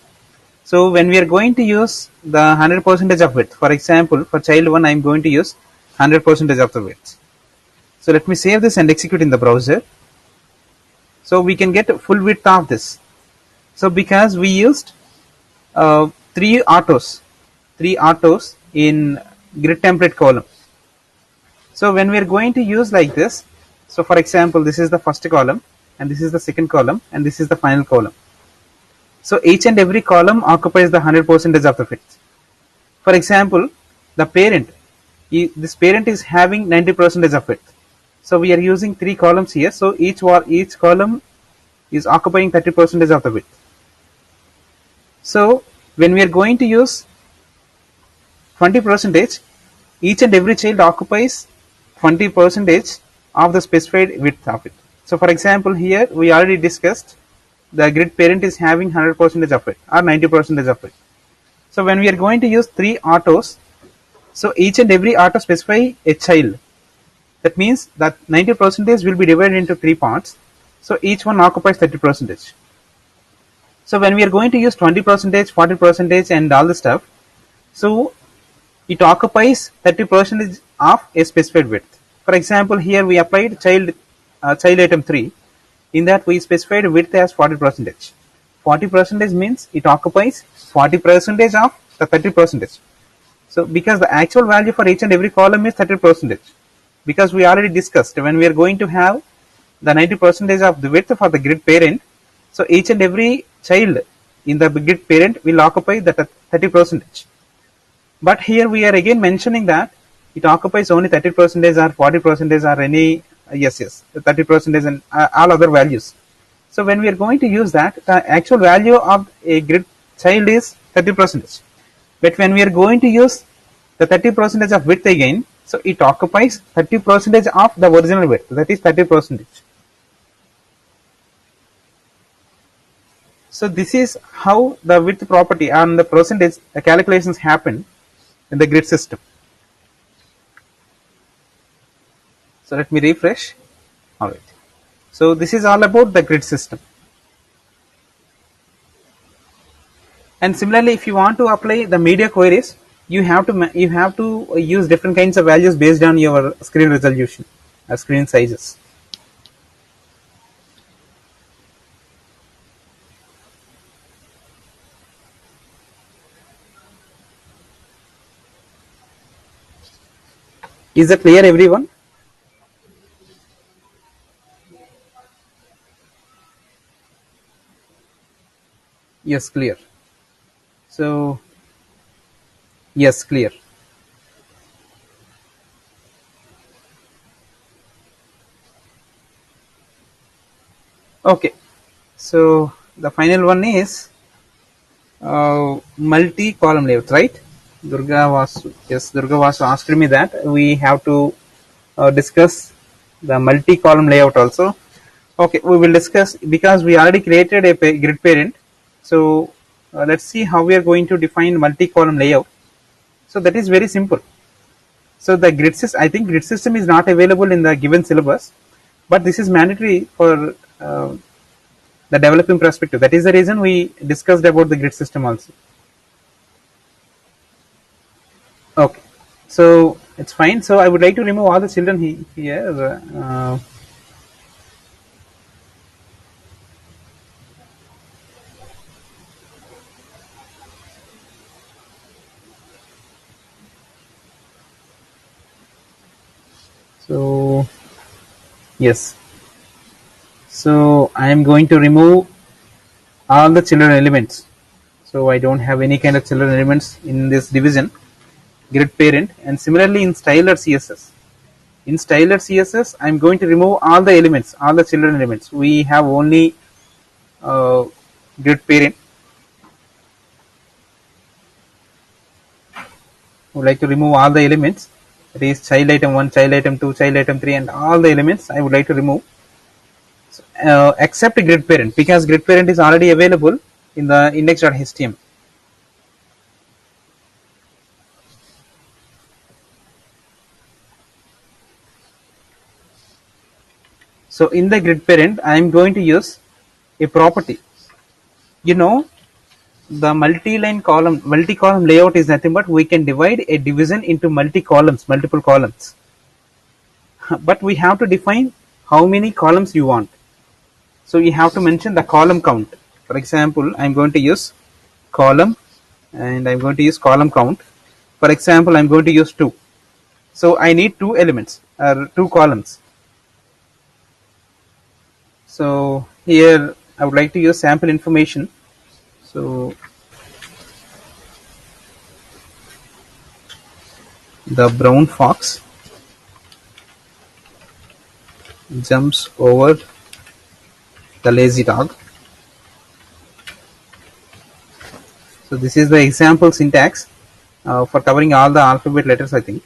So when we are going to use the 100% of width, for example, for child 1, I am going to use 100% of the width. So let me save this and execute in the browser. So we can get full width of this. So because we used three autos in grid template column. So when we are going to use like this, so for example, this is the first column, and this is the second column, and this is the final column. So each and every column occupies the 100% of the width. For example, the parent, this parent is having 90% of width. So we are using 3 columns here. So each column is occupying 30% of the width. So when we are going to use 20%, each and every child occupies 20% of the specified width of it. So for example, here we already discussed the grid parent is having 100% of it or 90% of it. So when we are going to use 3 autos, so each and every auto specify a child. That means that 90% will be divided into 3 parts. So each one occupies 30%. So when we are going to use 20%, 40% and all the stuff, so it occupies 30% of a specified width. For example, here we applied child item 3. In that we specified width as 40%. 40% means it occupies 40% of the 30%. So because the actual value for each and every column is 30%. Because we already discussed when we are going to have the 90% of the width for the grid parent, so each and every child in the grid parent will occupy the 30%. But here we are again mentioning that it occupies only 30% or 40% or any 30% and all other values. So when we are going to use that, the actual value of a grid child is 30%. But when we are going to use the 30% of width again, so it occupies 30% of the original width, that is 30%. So this is how the width property and the percentage calculations happen in the grid system. So let me refresh. Alright. So this is all about the grid system. And similarly, if you want to apply the media queries, you have to use different kinds of values based on your screen resolution or screen sizes. Is that clear, everyone? Yes, clear. So yes, clear. Okay. So the final one is multi-column layout, right? Durga was asked me that we have to discuss the multi-column layout also. Okay, we will discuss because we already created a grid parent. So let's see how we are going to define multi-column layout. So that is very simple. So the grid system, I think grid system is not available in the given syllabus, but this is mandatory for the developing perspective. That is the reason we discussed about the grid system also. Okay, so it's fine. So I would like to remove all the children here. So yes, so I am going to remove all the children elements. So I don't have any kind of children elements in this division grid parent. And similarly in styler CSS, in styler CSS I'm going to remove all the elements, all the children elements. We have only uh, grid parent. Would like to remove all the elements, that is child item 1, child item 2, child item 3, and all the elements I would like to remove, except grid parent, because grid parent is already available in the index.html. So in the grid parent I am going to use a property. You know, the multi-column layout is nothing but we can divide a division into multiple columns. But we have to define how many columns you want. So you have to mention the column count. For example, I'm going to use column, and I'm going to use column count. For example, I'm going to use 2. So I need 2 elements or 2 columns. So here I would like to use sample information. So the brown fox jumps over the lazy dog. So this is the example syntax for covering all the alphabet letters, I think.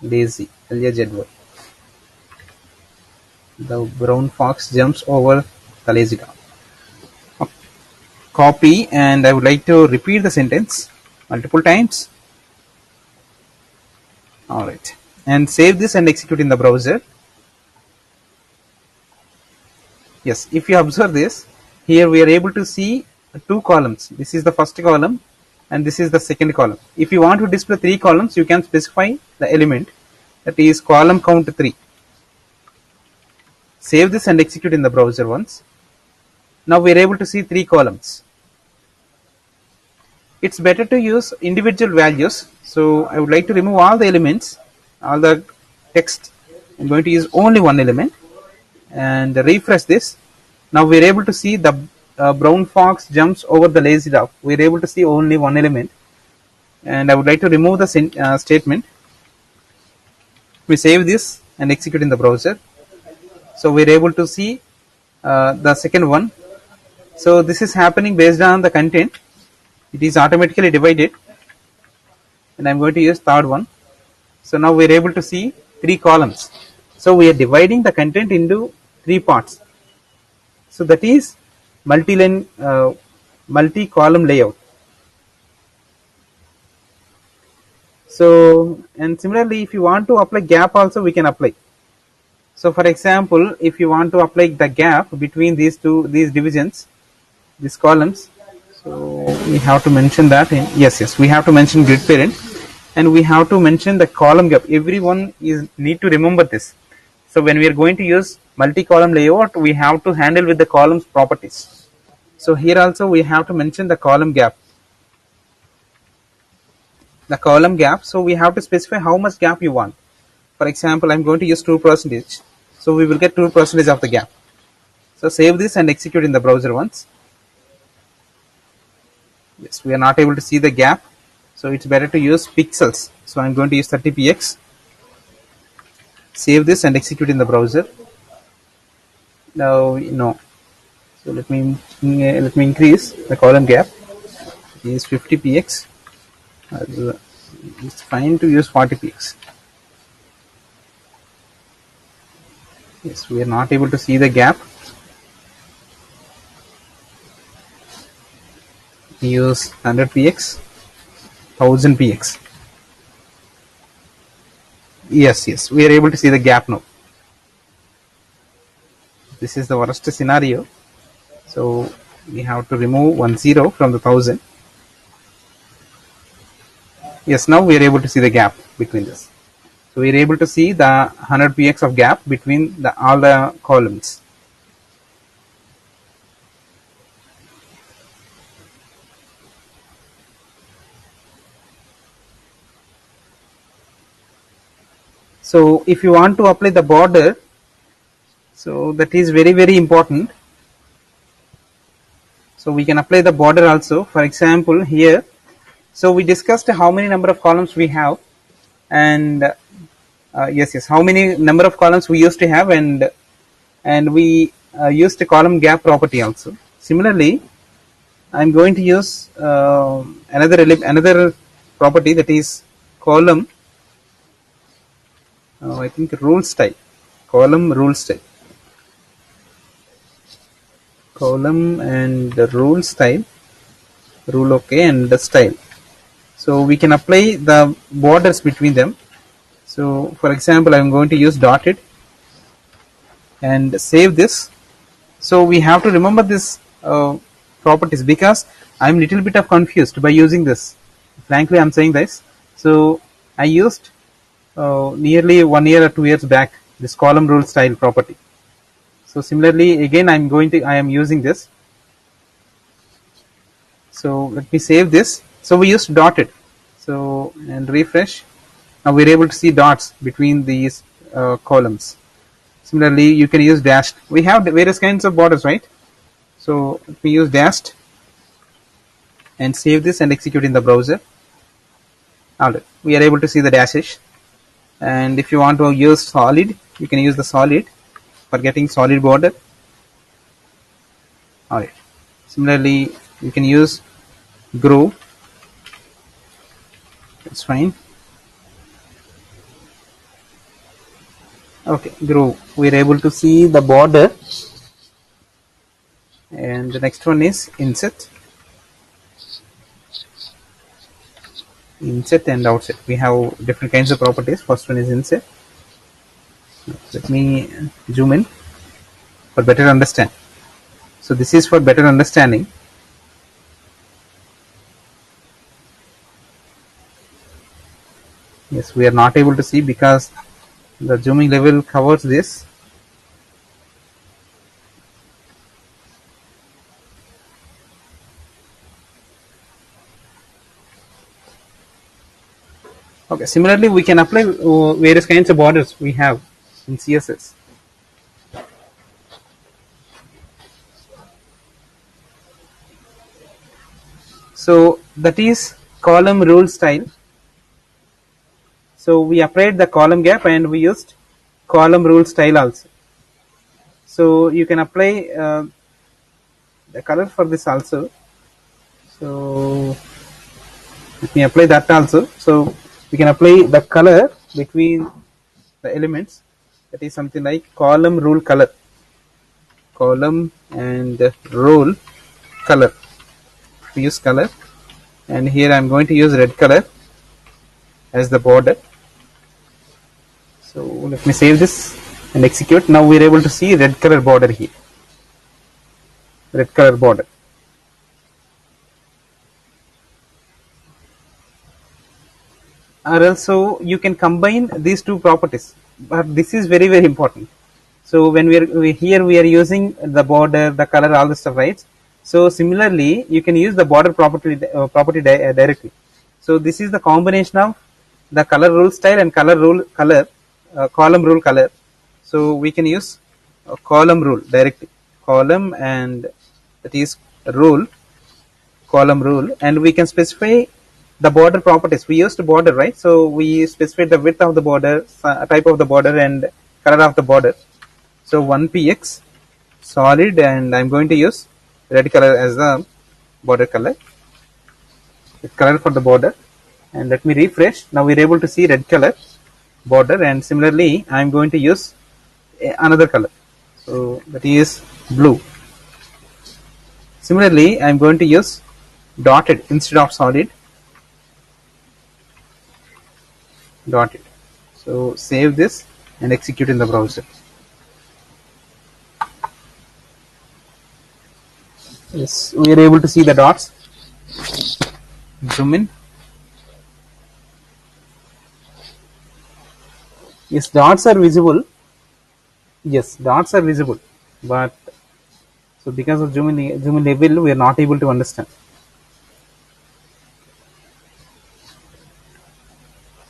Lazy, L-A-Z-Y. The brown fox jumps over the lazy dog. Copy, and I would like to repeat the sentence multiple times. Alright, and save this and execute in the browser. Yes, if you observe this, here we are able to see 2 columns. This is the first column and this is the second column. If you want to display 3 columns, you can specify the element, that is column count 3. Save this and execute in the browser once. Now we are able to see 3 columns. It's better to use individual values. So I would like to remove all the elements, all the text. I'm going to use only one element and refresh this. Now we're able to see the brown fox jumps over the lazy dog. We're able to see only one element, and I would like to remove the statement. We save this and execute in the browser. So we're able to see the second one. So this is happening based on the content. It is automatically divided, and I'm going to use third one. So now we're able to see 3 columns. So we are dividing the content into 3 parts. So that is multi-line, multi-column layout. So, and similarly, if you want to apply gap also, we can apply. So for example, if you want to apply the gap between these divisions, these columns, so we have to mention that in, yes, we have to mention grid parent, and we have to mention the column gap. Everyone is need to remember this. So when we are going to use multi-column layout, we have to handle with the columns properties. So here also we have to mention the column gap. The column gap, so we have to specify how much gap you want. For example, I'm going to use 2%, so we will get 2% of the gap. So save this and execute in the browser once. Yes, we are not able to see the gap, so it's better to use pixels. So I'm going to use 30px. Save this and execute in the browser. Now no. So let me increase the column gap. It is 50px. It's fine to use 40px. Yes, we are not able to see the gap. Use 100px, 1000px. Yes, we are able to see the gap now. This is the worst scenario. So we have to remove 10 from the 1000. Yes, now we are able to see the gap between this. So we are able to see the 100px of gap between all the columns. So if you want to apply the border, so that is very important. So we can apply the border also. For example, here, so we discussed how many number of columns we have, and yes, how many number of columns we used to have, and we used a column gap property also. Similarly, I'm going to use another property, that is column, I think rule style, column rule style, column and the rule style, rule, okay, and the style. So we can apply the borders between them. So for example, I'm going to use dotted and save this. So we have to remember this properties, because I'm little bit of confused by using this. Frankly, I'm saying this. So I used nearly 1 year or 2 years back this column rule style property. So similarly, again I am using this. So let me save this. So we used dotted. So and refresh. Now we're able to see dots between these columns. Similarly, you can use dashed. We have various kinds of borders, right? So let me use dashed and save this and execute in the browser. Alright, we are able to see the dashes. And if you want to use solid, you can use the solid for getting solid border. Alright, similarly, you can use groove. That's fine. Okay, groove. We are able to see the border. And the next one is insert. Insert and outsert. We have different kinds of properties. First one is insert. Let me zoom in for better understand. So this is for better understanding. Yes, we are not able to see because the zooming level covers this. Okay, similarly, we can apply various kinds of borders we have in CSS. So that is column rule style. So we applied the column gap and we used column rule style also. So you can apply the color for this also. So let me apply that also. So we can apply the color between the elements. That is something like column rule color, column and rule color. We use color, and here I'm going to use red color as the border. So let me save this and execute. Now we're able to see red color border here. Red color border. Or also you can combine these two properties, but this is very important. So when here we are using the border, the color, all the stuff, right? So similarly, you can use the border property directly. So this is the combination of the color rule style and color rule color, column rule color. So we can use column rule directly, column and that is rule, column rule, and we can specify the border properties. We used border, right? So we specify the width of the border, type of the border, and color of the border. So 1px solid, and I'm going to use red color as the border color, color for the border. And let me refresh. Now we're able to see red color border, and similarly I'm going to use another color, so that is blue. Similarly, I'm going to use dotted instead of solid, dotted. So save this and execute in the browser. Yes, we are able to see the dots. Zoom in. Yes, dots are visible. Yes, dots are visible, but so because of zoom in level, we are not able to understand.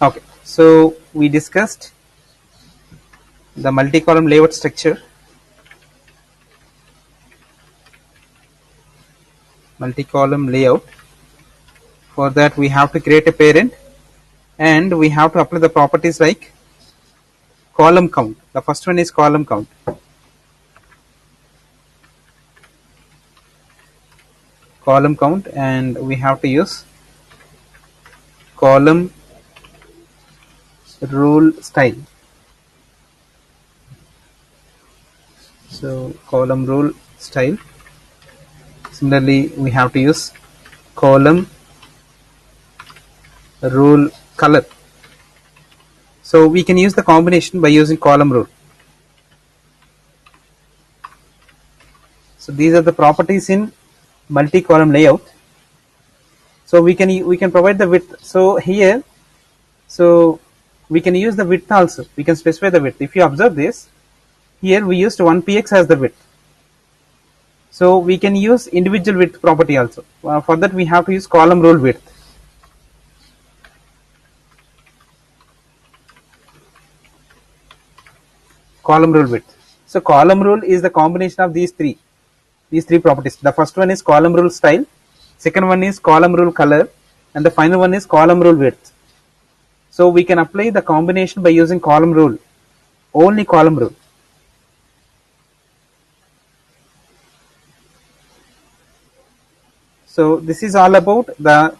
Okay, so we discussed the multi-column layout structure. Multi-column layout. For that we have to create a parent and we have to apply the properties like column count. The first one is column count. Column count, and we have to use column rule style. So column rule style. Similarly, we have to use column rule color. So we can use the combination by using column rule. So these are the properties in multi-column layout. So we can provide the width. So here, so we can use the width also. We can specify the width. If you observe this, here we used 1px as the width. So we can use individual width property also. For that we have to use column rule width. Column rule width. So column rule is the combination of these three properties. The first one is column rule style, second one is column rule color, and the final one is column rule width. So we can apply the combination by using column rule, only column rule. So this is all about the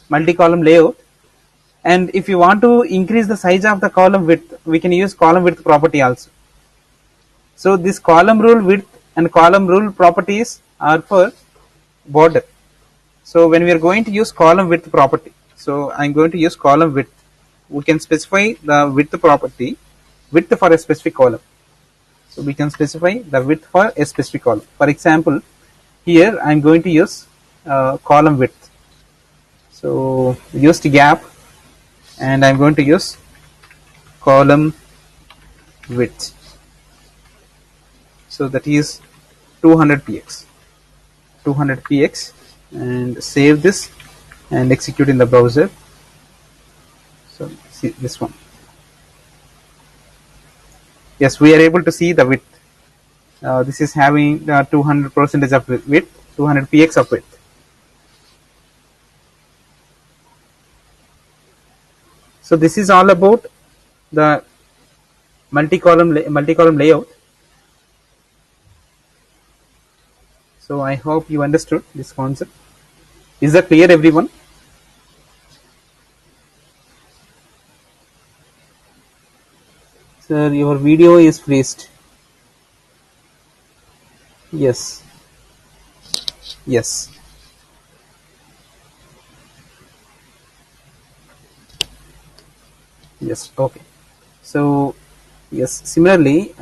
multi-column layout. And if you want to increase the size of the column width, we can use column width property also. So this column rule width and column rule properties are for border. So when we are going to use column width property, so I'm going to use column width. We can specify the width property, width for a specific column. So we can specify the width for a specific column. For example, here I'm going to use column width. So used gap, and I'm going to use column width. So that is 200px. 200px, and save this and execute in the browser. So see this one. Yes, we are able to see the width. This is having 200% of width, 200px of width. So this is all about the multi-column layout. So I hope you understood this concept. Is that clear, everyone? Sir, your video is freezed. Yes. Yes. Yes. Okay. So yes. Similarly,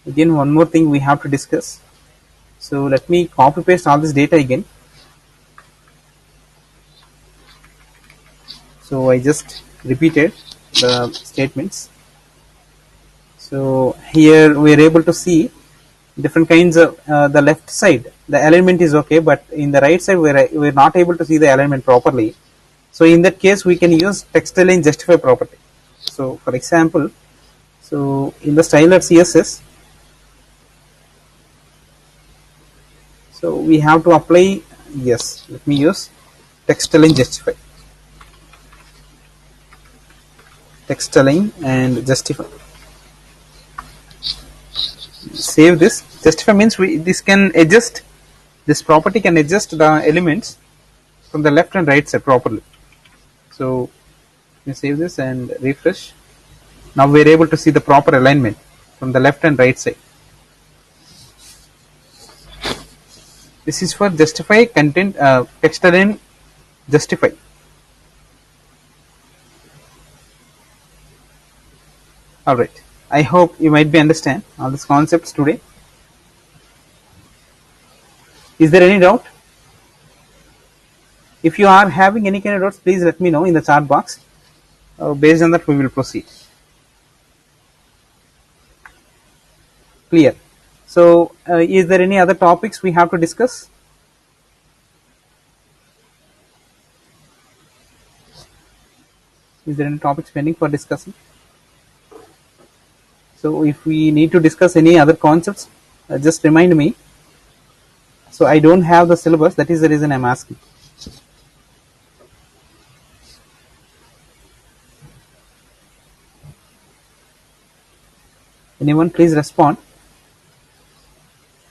again one more thing we have to discuss. So let me copy paste all this data again. So I just repeated the statements. So here we are able to see different kinds of the left side. The alignment is okay, but in the right side we're not able to see the alignment properly. So in that case, we can use text align justify property. So for example, so in the style.css, so we have to apply, yes, let me use text align justify. Text align and justify. Save this. Justify means this can adjust, this property can adjust the elements from the left and right side properly. So you save this and refresh. Now we are able to see the proper alignment from the left and right side. This is for justify content, text align justify. Alright, I hope you might be understand all these concepts today. Is there any doubt? If you are having any kind of doubts, please let me know in the chat box. Based on that, we will proceed. Clear. So, is there any other topics we have to discuss? Is there any topics pending for discussing? So if we need to discuss any other concepts, just remind me. So I don't have the syllabus, that is the reason I'm asking. Anyone please respond.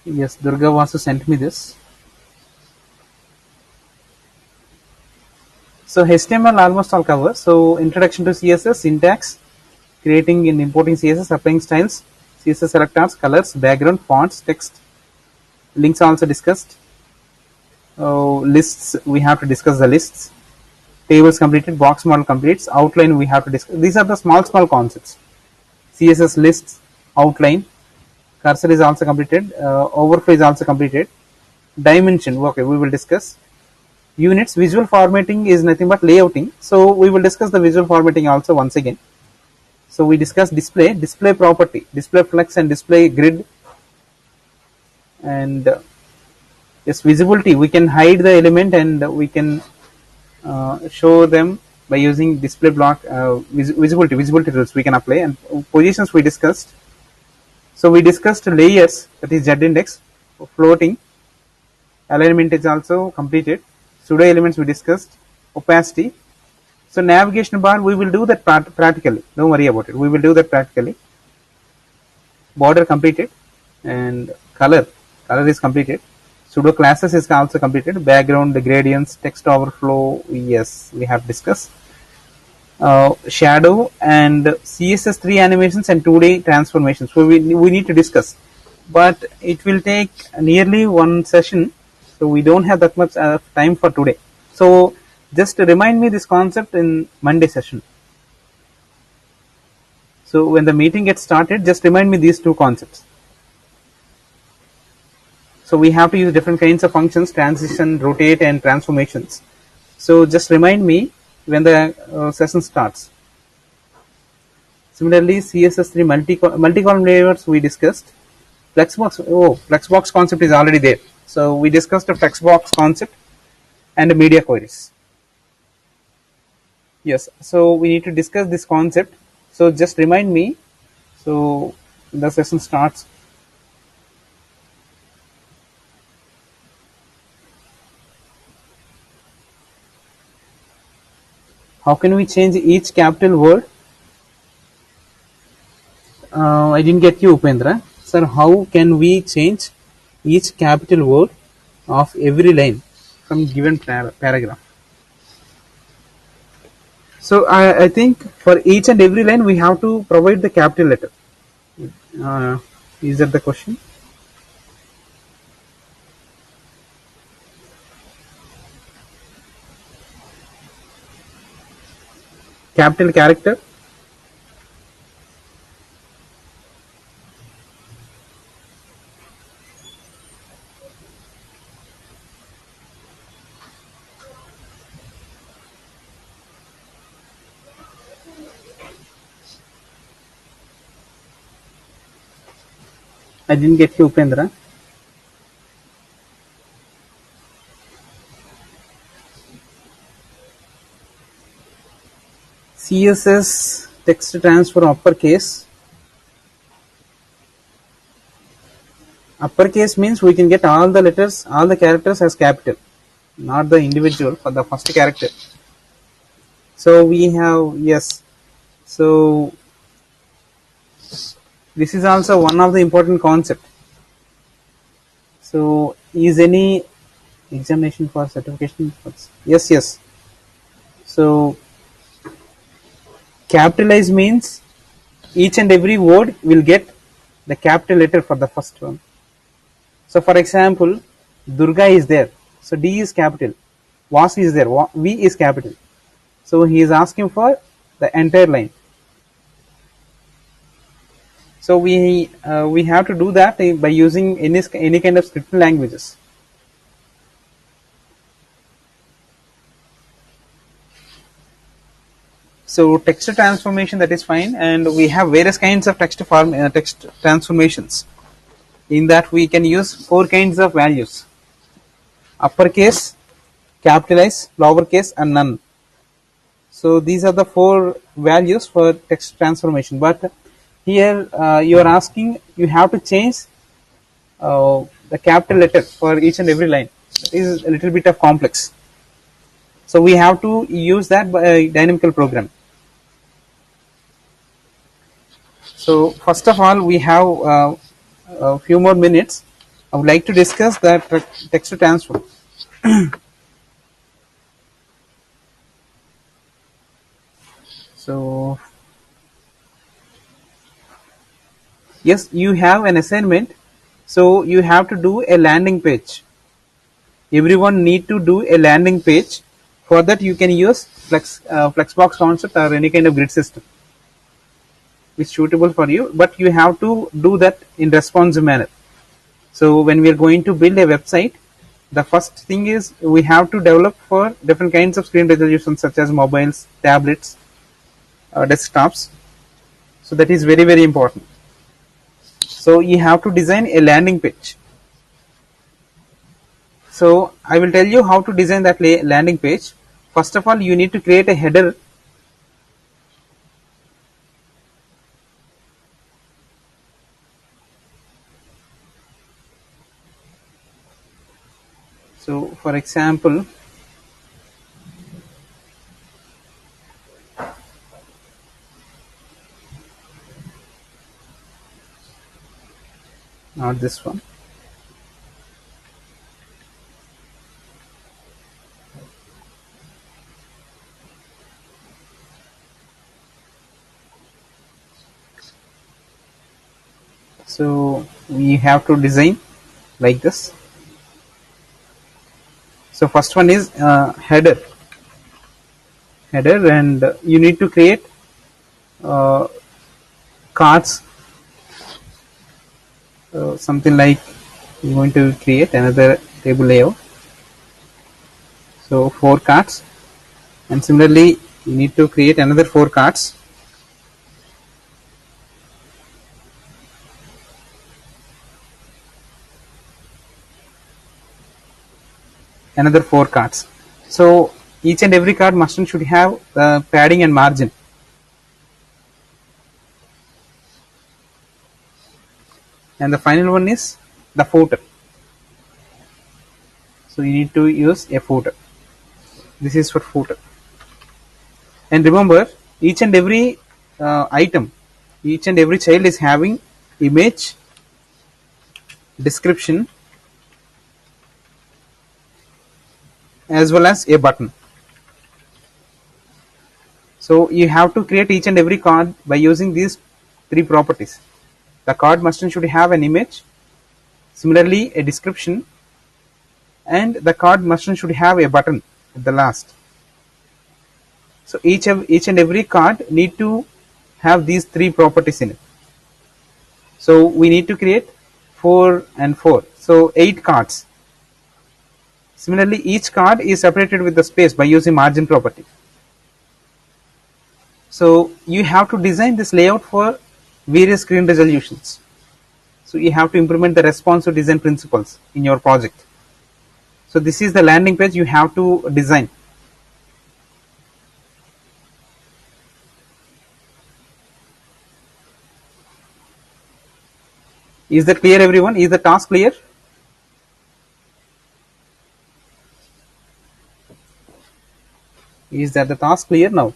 Yes, Durga Vasu sent me this. So HTML almost all cover. So introduction to CSS, syntax, creating and importing CSS, applying styles, CSS selectors, colors, background, fonts, text, links also discussed. Lists, we have to discuss the lists. Tables completed, box model completes, outline we have to discuss. These are the small concepts. CSS lists, outline, cursor is also completed, overflow is also completed. Dimension, okay, we will discuss. Units, visual formatting is nothing but layouting. So we will discuss the visual formatting also once again. So we discuss display property, display flex and display grid. And yes, visibility, we can hide the element and we can show them by using display block. Visibility rules we can apply, and positions we discussed. So we discussed layers, that is Z index, floating, alignment is also completed. Pseudo elements we discussed, opacity. So navigation bar, we will do that practically, don't worry about it, we will do that practically. Border completed, and color is completed. Pseudo classes is also completed. Background, the gradients, text overflow, yes, we have discussed. Shadow and CSS3 animations and 2D transformations. So we need to discuss, but it will take nearly one session, so we don't have that much time for today. So just remind me this concept in Monday session. So when the meeting gets started, just remind me these two concepts. So we have to use different kinds of functions, transition, rotate, and transformations. So just remind me when the session starts. Similarly, CSS3 multi-column layouts we discussed. Flexbox concept is already there. So we discussed the flexbox concept and media queries. Yes, so we need to discuss this concept. So just remind me. So the session starts. How can we change each capital word? I didn't get you, Upendra. Sir, how can we change each capital word of every line from given paragraph? So I think for each and every line we have to provide the capital letter. Is that the question? Capital character. I didn't get you, Upendra. CSS text transfer uppercase. Uppercase means we can get all the letters, all the characters as capital, not the individual for the first character. So we have, yes. So this is also one of the important concept. So is any examination for certification? Yes. So capitalize means each and every word will get the capital letter for the first one. So for example, Durga is there, so D is capital. Vas is there, V is capital. So he is asking for the entire line. So we have to do that by using any kind of scripting languages. So text transformation, that is fine, and we have various kinds of text transformations. In that we can use 4 kinds of values: uppercase, capitalize, lowercase, and none. So these are the four values for text transformation. But here you are asking, you have to change the capital letter for each and every line. It is a little bit of complex. So we have to use that by dynamical program. So first of all, we have a few more minutes. I would like to discuss that text to transform. So yes, you have an assignment. So you have to do a landing page. Everyone need to do a landing page. For that, you can use Flexbox concept or any kind of grid system which is suitable for you. But you have to do that in responsive manner. So when we are going to build a website, the first thing is we have to develop for different kinds of screen resolutions such as mobiles, tablets, desktops. So that is very, very important. So you have to design a landing page. So I will tell you how to design that landing page. First of all, you need to create a header. So for example, not this one. So we have to design like this. So first one is header, and you need to create uh, cards, something like you're going to create another table layout. So 4 cards, and similarly you need to create another 4 cards. Another 4 cards. So each and every card must and should have padding and margin. And the final one is the footer. So you need to use a footer. This is for footer. And remember, each and every item, each and every child is having image, description, as well as a button. So you have to create each and every card by using these 3 properties. The card must and should have an image, similarly a description, and the card must and should have a button at the last. So each and every card need to have these 3 properties in it. So we need to create 4 and 4. So 8 cards. Similarly, each card is separated with the space by using margin property. So you have to design this layout for various screen resolutions. So you have to implement the responsive design principles in your project. So this is the landing page you have to design. Is that clear, everyone? Is the task clear? Is that the task clear now?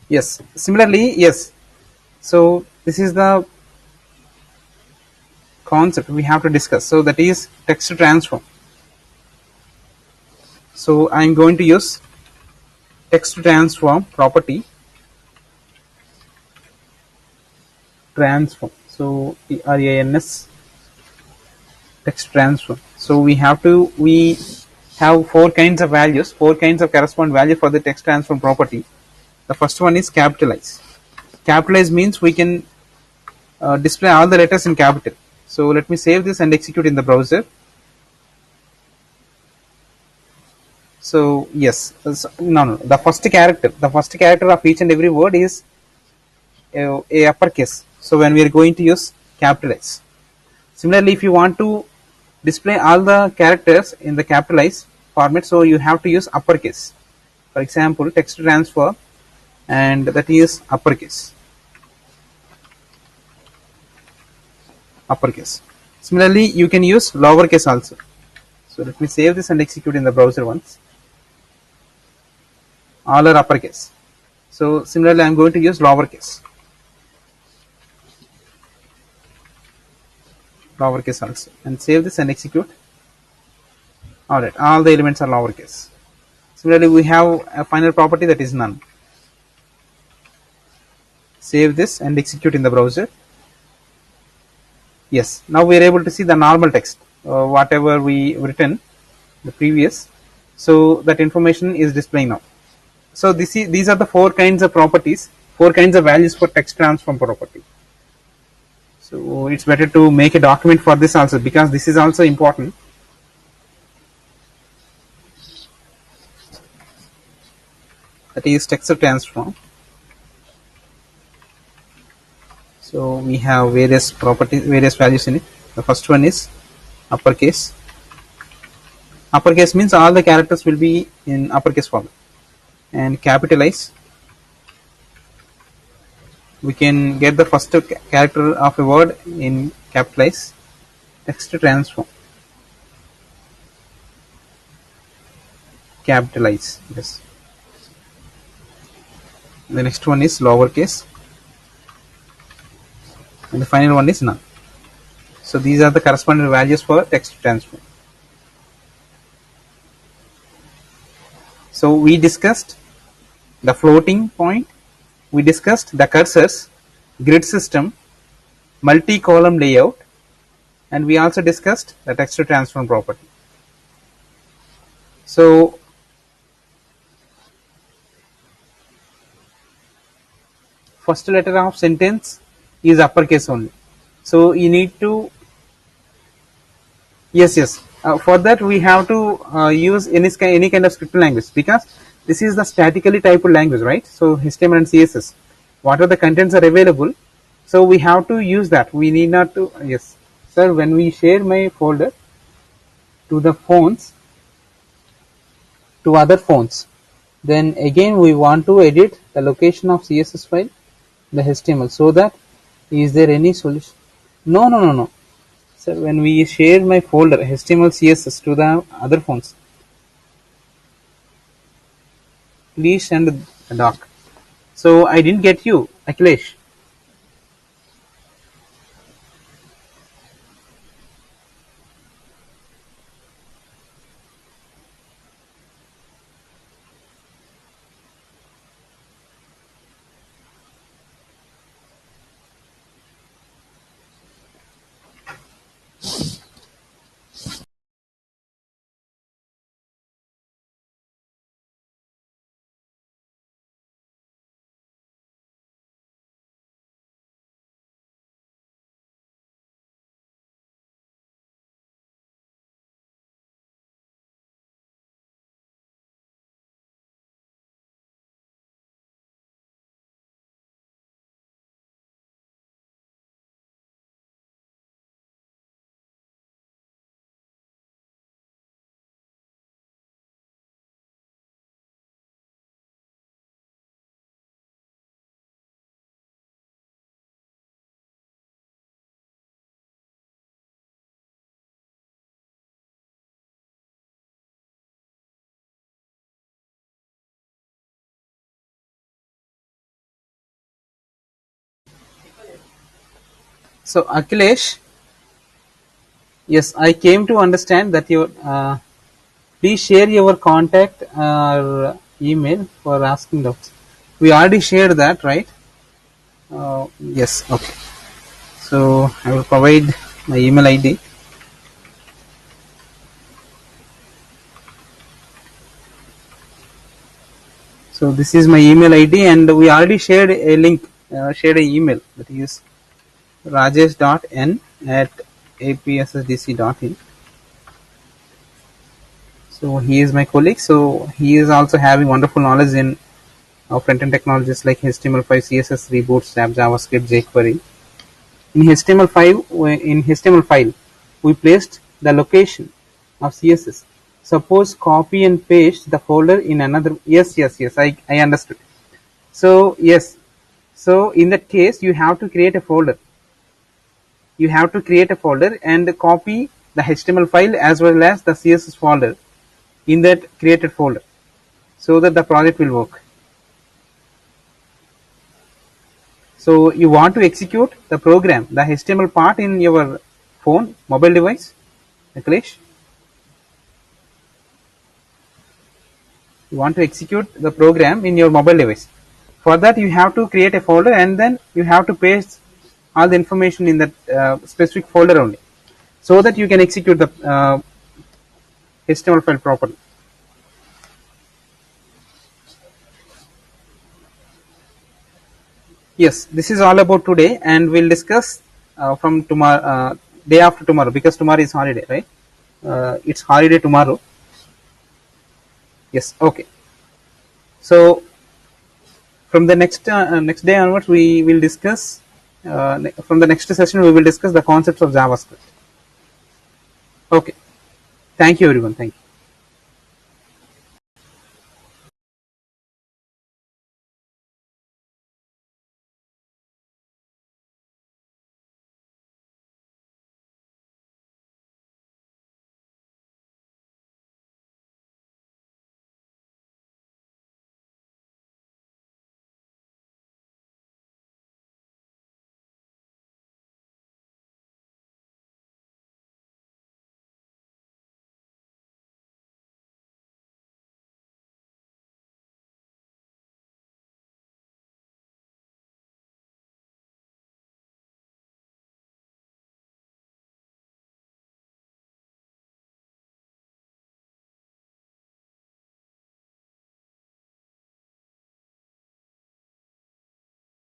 Yes. Similarly, yes. So this is the concept we have to discuss. So that is text to transform. So I am going to use text to transform property. Transform. So TRANS text transform. So we have 4 kinds of values, 4 kinds of corresponding value for the text transform property. The first one is capitalize. Capitalize means we can display all the letters in capital. So let me save this and execute in the browser. So yes, no, the first character of each and every word is a uppercase. So when we are going to use capitalize. Similarly, if you want to display all the characters in the capitalized format, so you have to use uppercase. For example, text transfer, and that is uppercase. Similarly, you can use lowercase also. So let me save this and execute in the browser once. All are uppercase. So similarly, I am going to use lowercase also, and save this and execute. Alright, all the elements are lowercase. Similarly, we have a final property that is none. Save this and execute in the browser. Yes, now we are able to see the normal text, whatever we written the previous. So that information is displaying now. So these are the four kinds of properties, four kinds of values for text transform property. So it's better to make a document for this also, because this is also important. That is text transform. So we have various properties, various values in it. The first one is uppercase. Uppercase means all the characters will be in uppercase format. And capitalize, we can get the first character of a word in capitalize. Text transform, capitalize, yes. The next one is lowercase, and the final one is none. So these are the corresponding values for text transform. So we discussed the floating point, we discussed the cursors, grid system, multi-column layout, and we also discussed the text transform property. So first letter of sentence is uppercase only. So you need to, yes. For that we have to use any kind of scripting language, because this is the statically typed language, right? So HTML and CSS, what are the contents are available, so we have to use that. We need not to, yes sir, when we share my folder to the phones, to other phones, then again we want to edit the location of CSS file, the HTML, so that is there any solution? No. So when we share my folder HTML CSS to the other phones, please send the doc. So I didn't get you, Akhilesh. So Akhilesh, yes, I came to understand that your please share your contact or email for asking doubts. We already shared that, right? Yes, okay. So I will provide my email ID. So this is my email ID, and we already shared a link, shared an email, that is rajesh.n@apsssdc.in. So he is my colleague. So he is also having wonderful knowledge in front-end technologies like HTML5, CSS3, Bootstrap, JavaScript, jQuery. In HTML5, in HTML file, we placed the location of CSS. Suppose copy and paste the folder in another. Yes, I understood. So yes, so in that case you have to create a folder. You have to create a folder and copy the HTML file as well as the CSS folder in that created folder, so that the project will work. So you want to execute the program, the HTML part in your phone, mobile device, Akhilesh? You want to execute the program in your mobile device. For that you have to create a folder and then you have to paste all the information in that specific folder only, so that you can execute the HTML file properly. Yes, this is all about today, and we'll discuss from tomorrow, day after tomorrow, because tomorrow is holiday, right? It's holiday tomorrow. Yes, okay. So from the next day onwards, we will discuss. From the next session, we will discuss the concepts of JavaScript. Okay. Thank you, everyone. Thank you.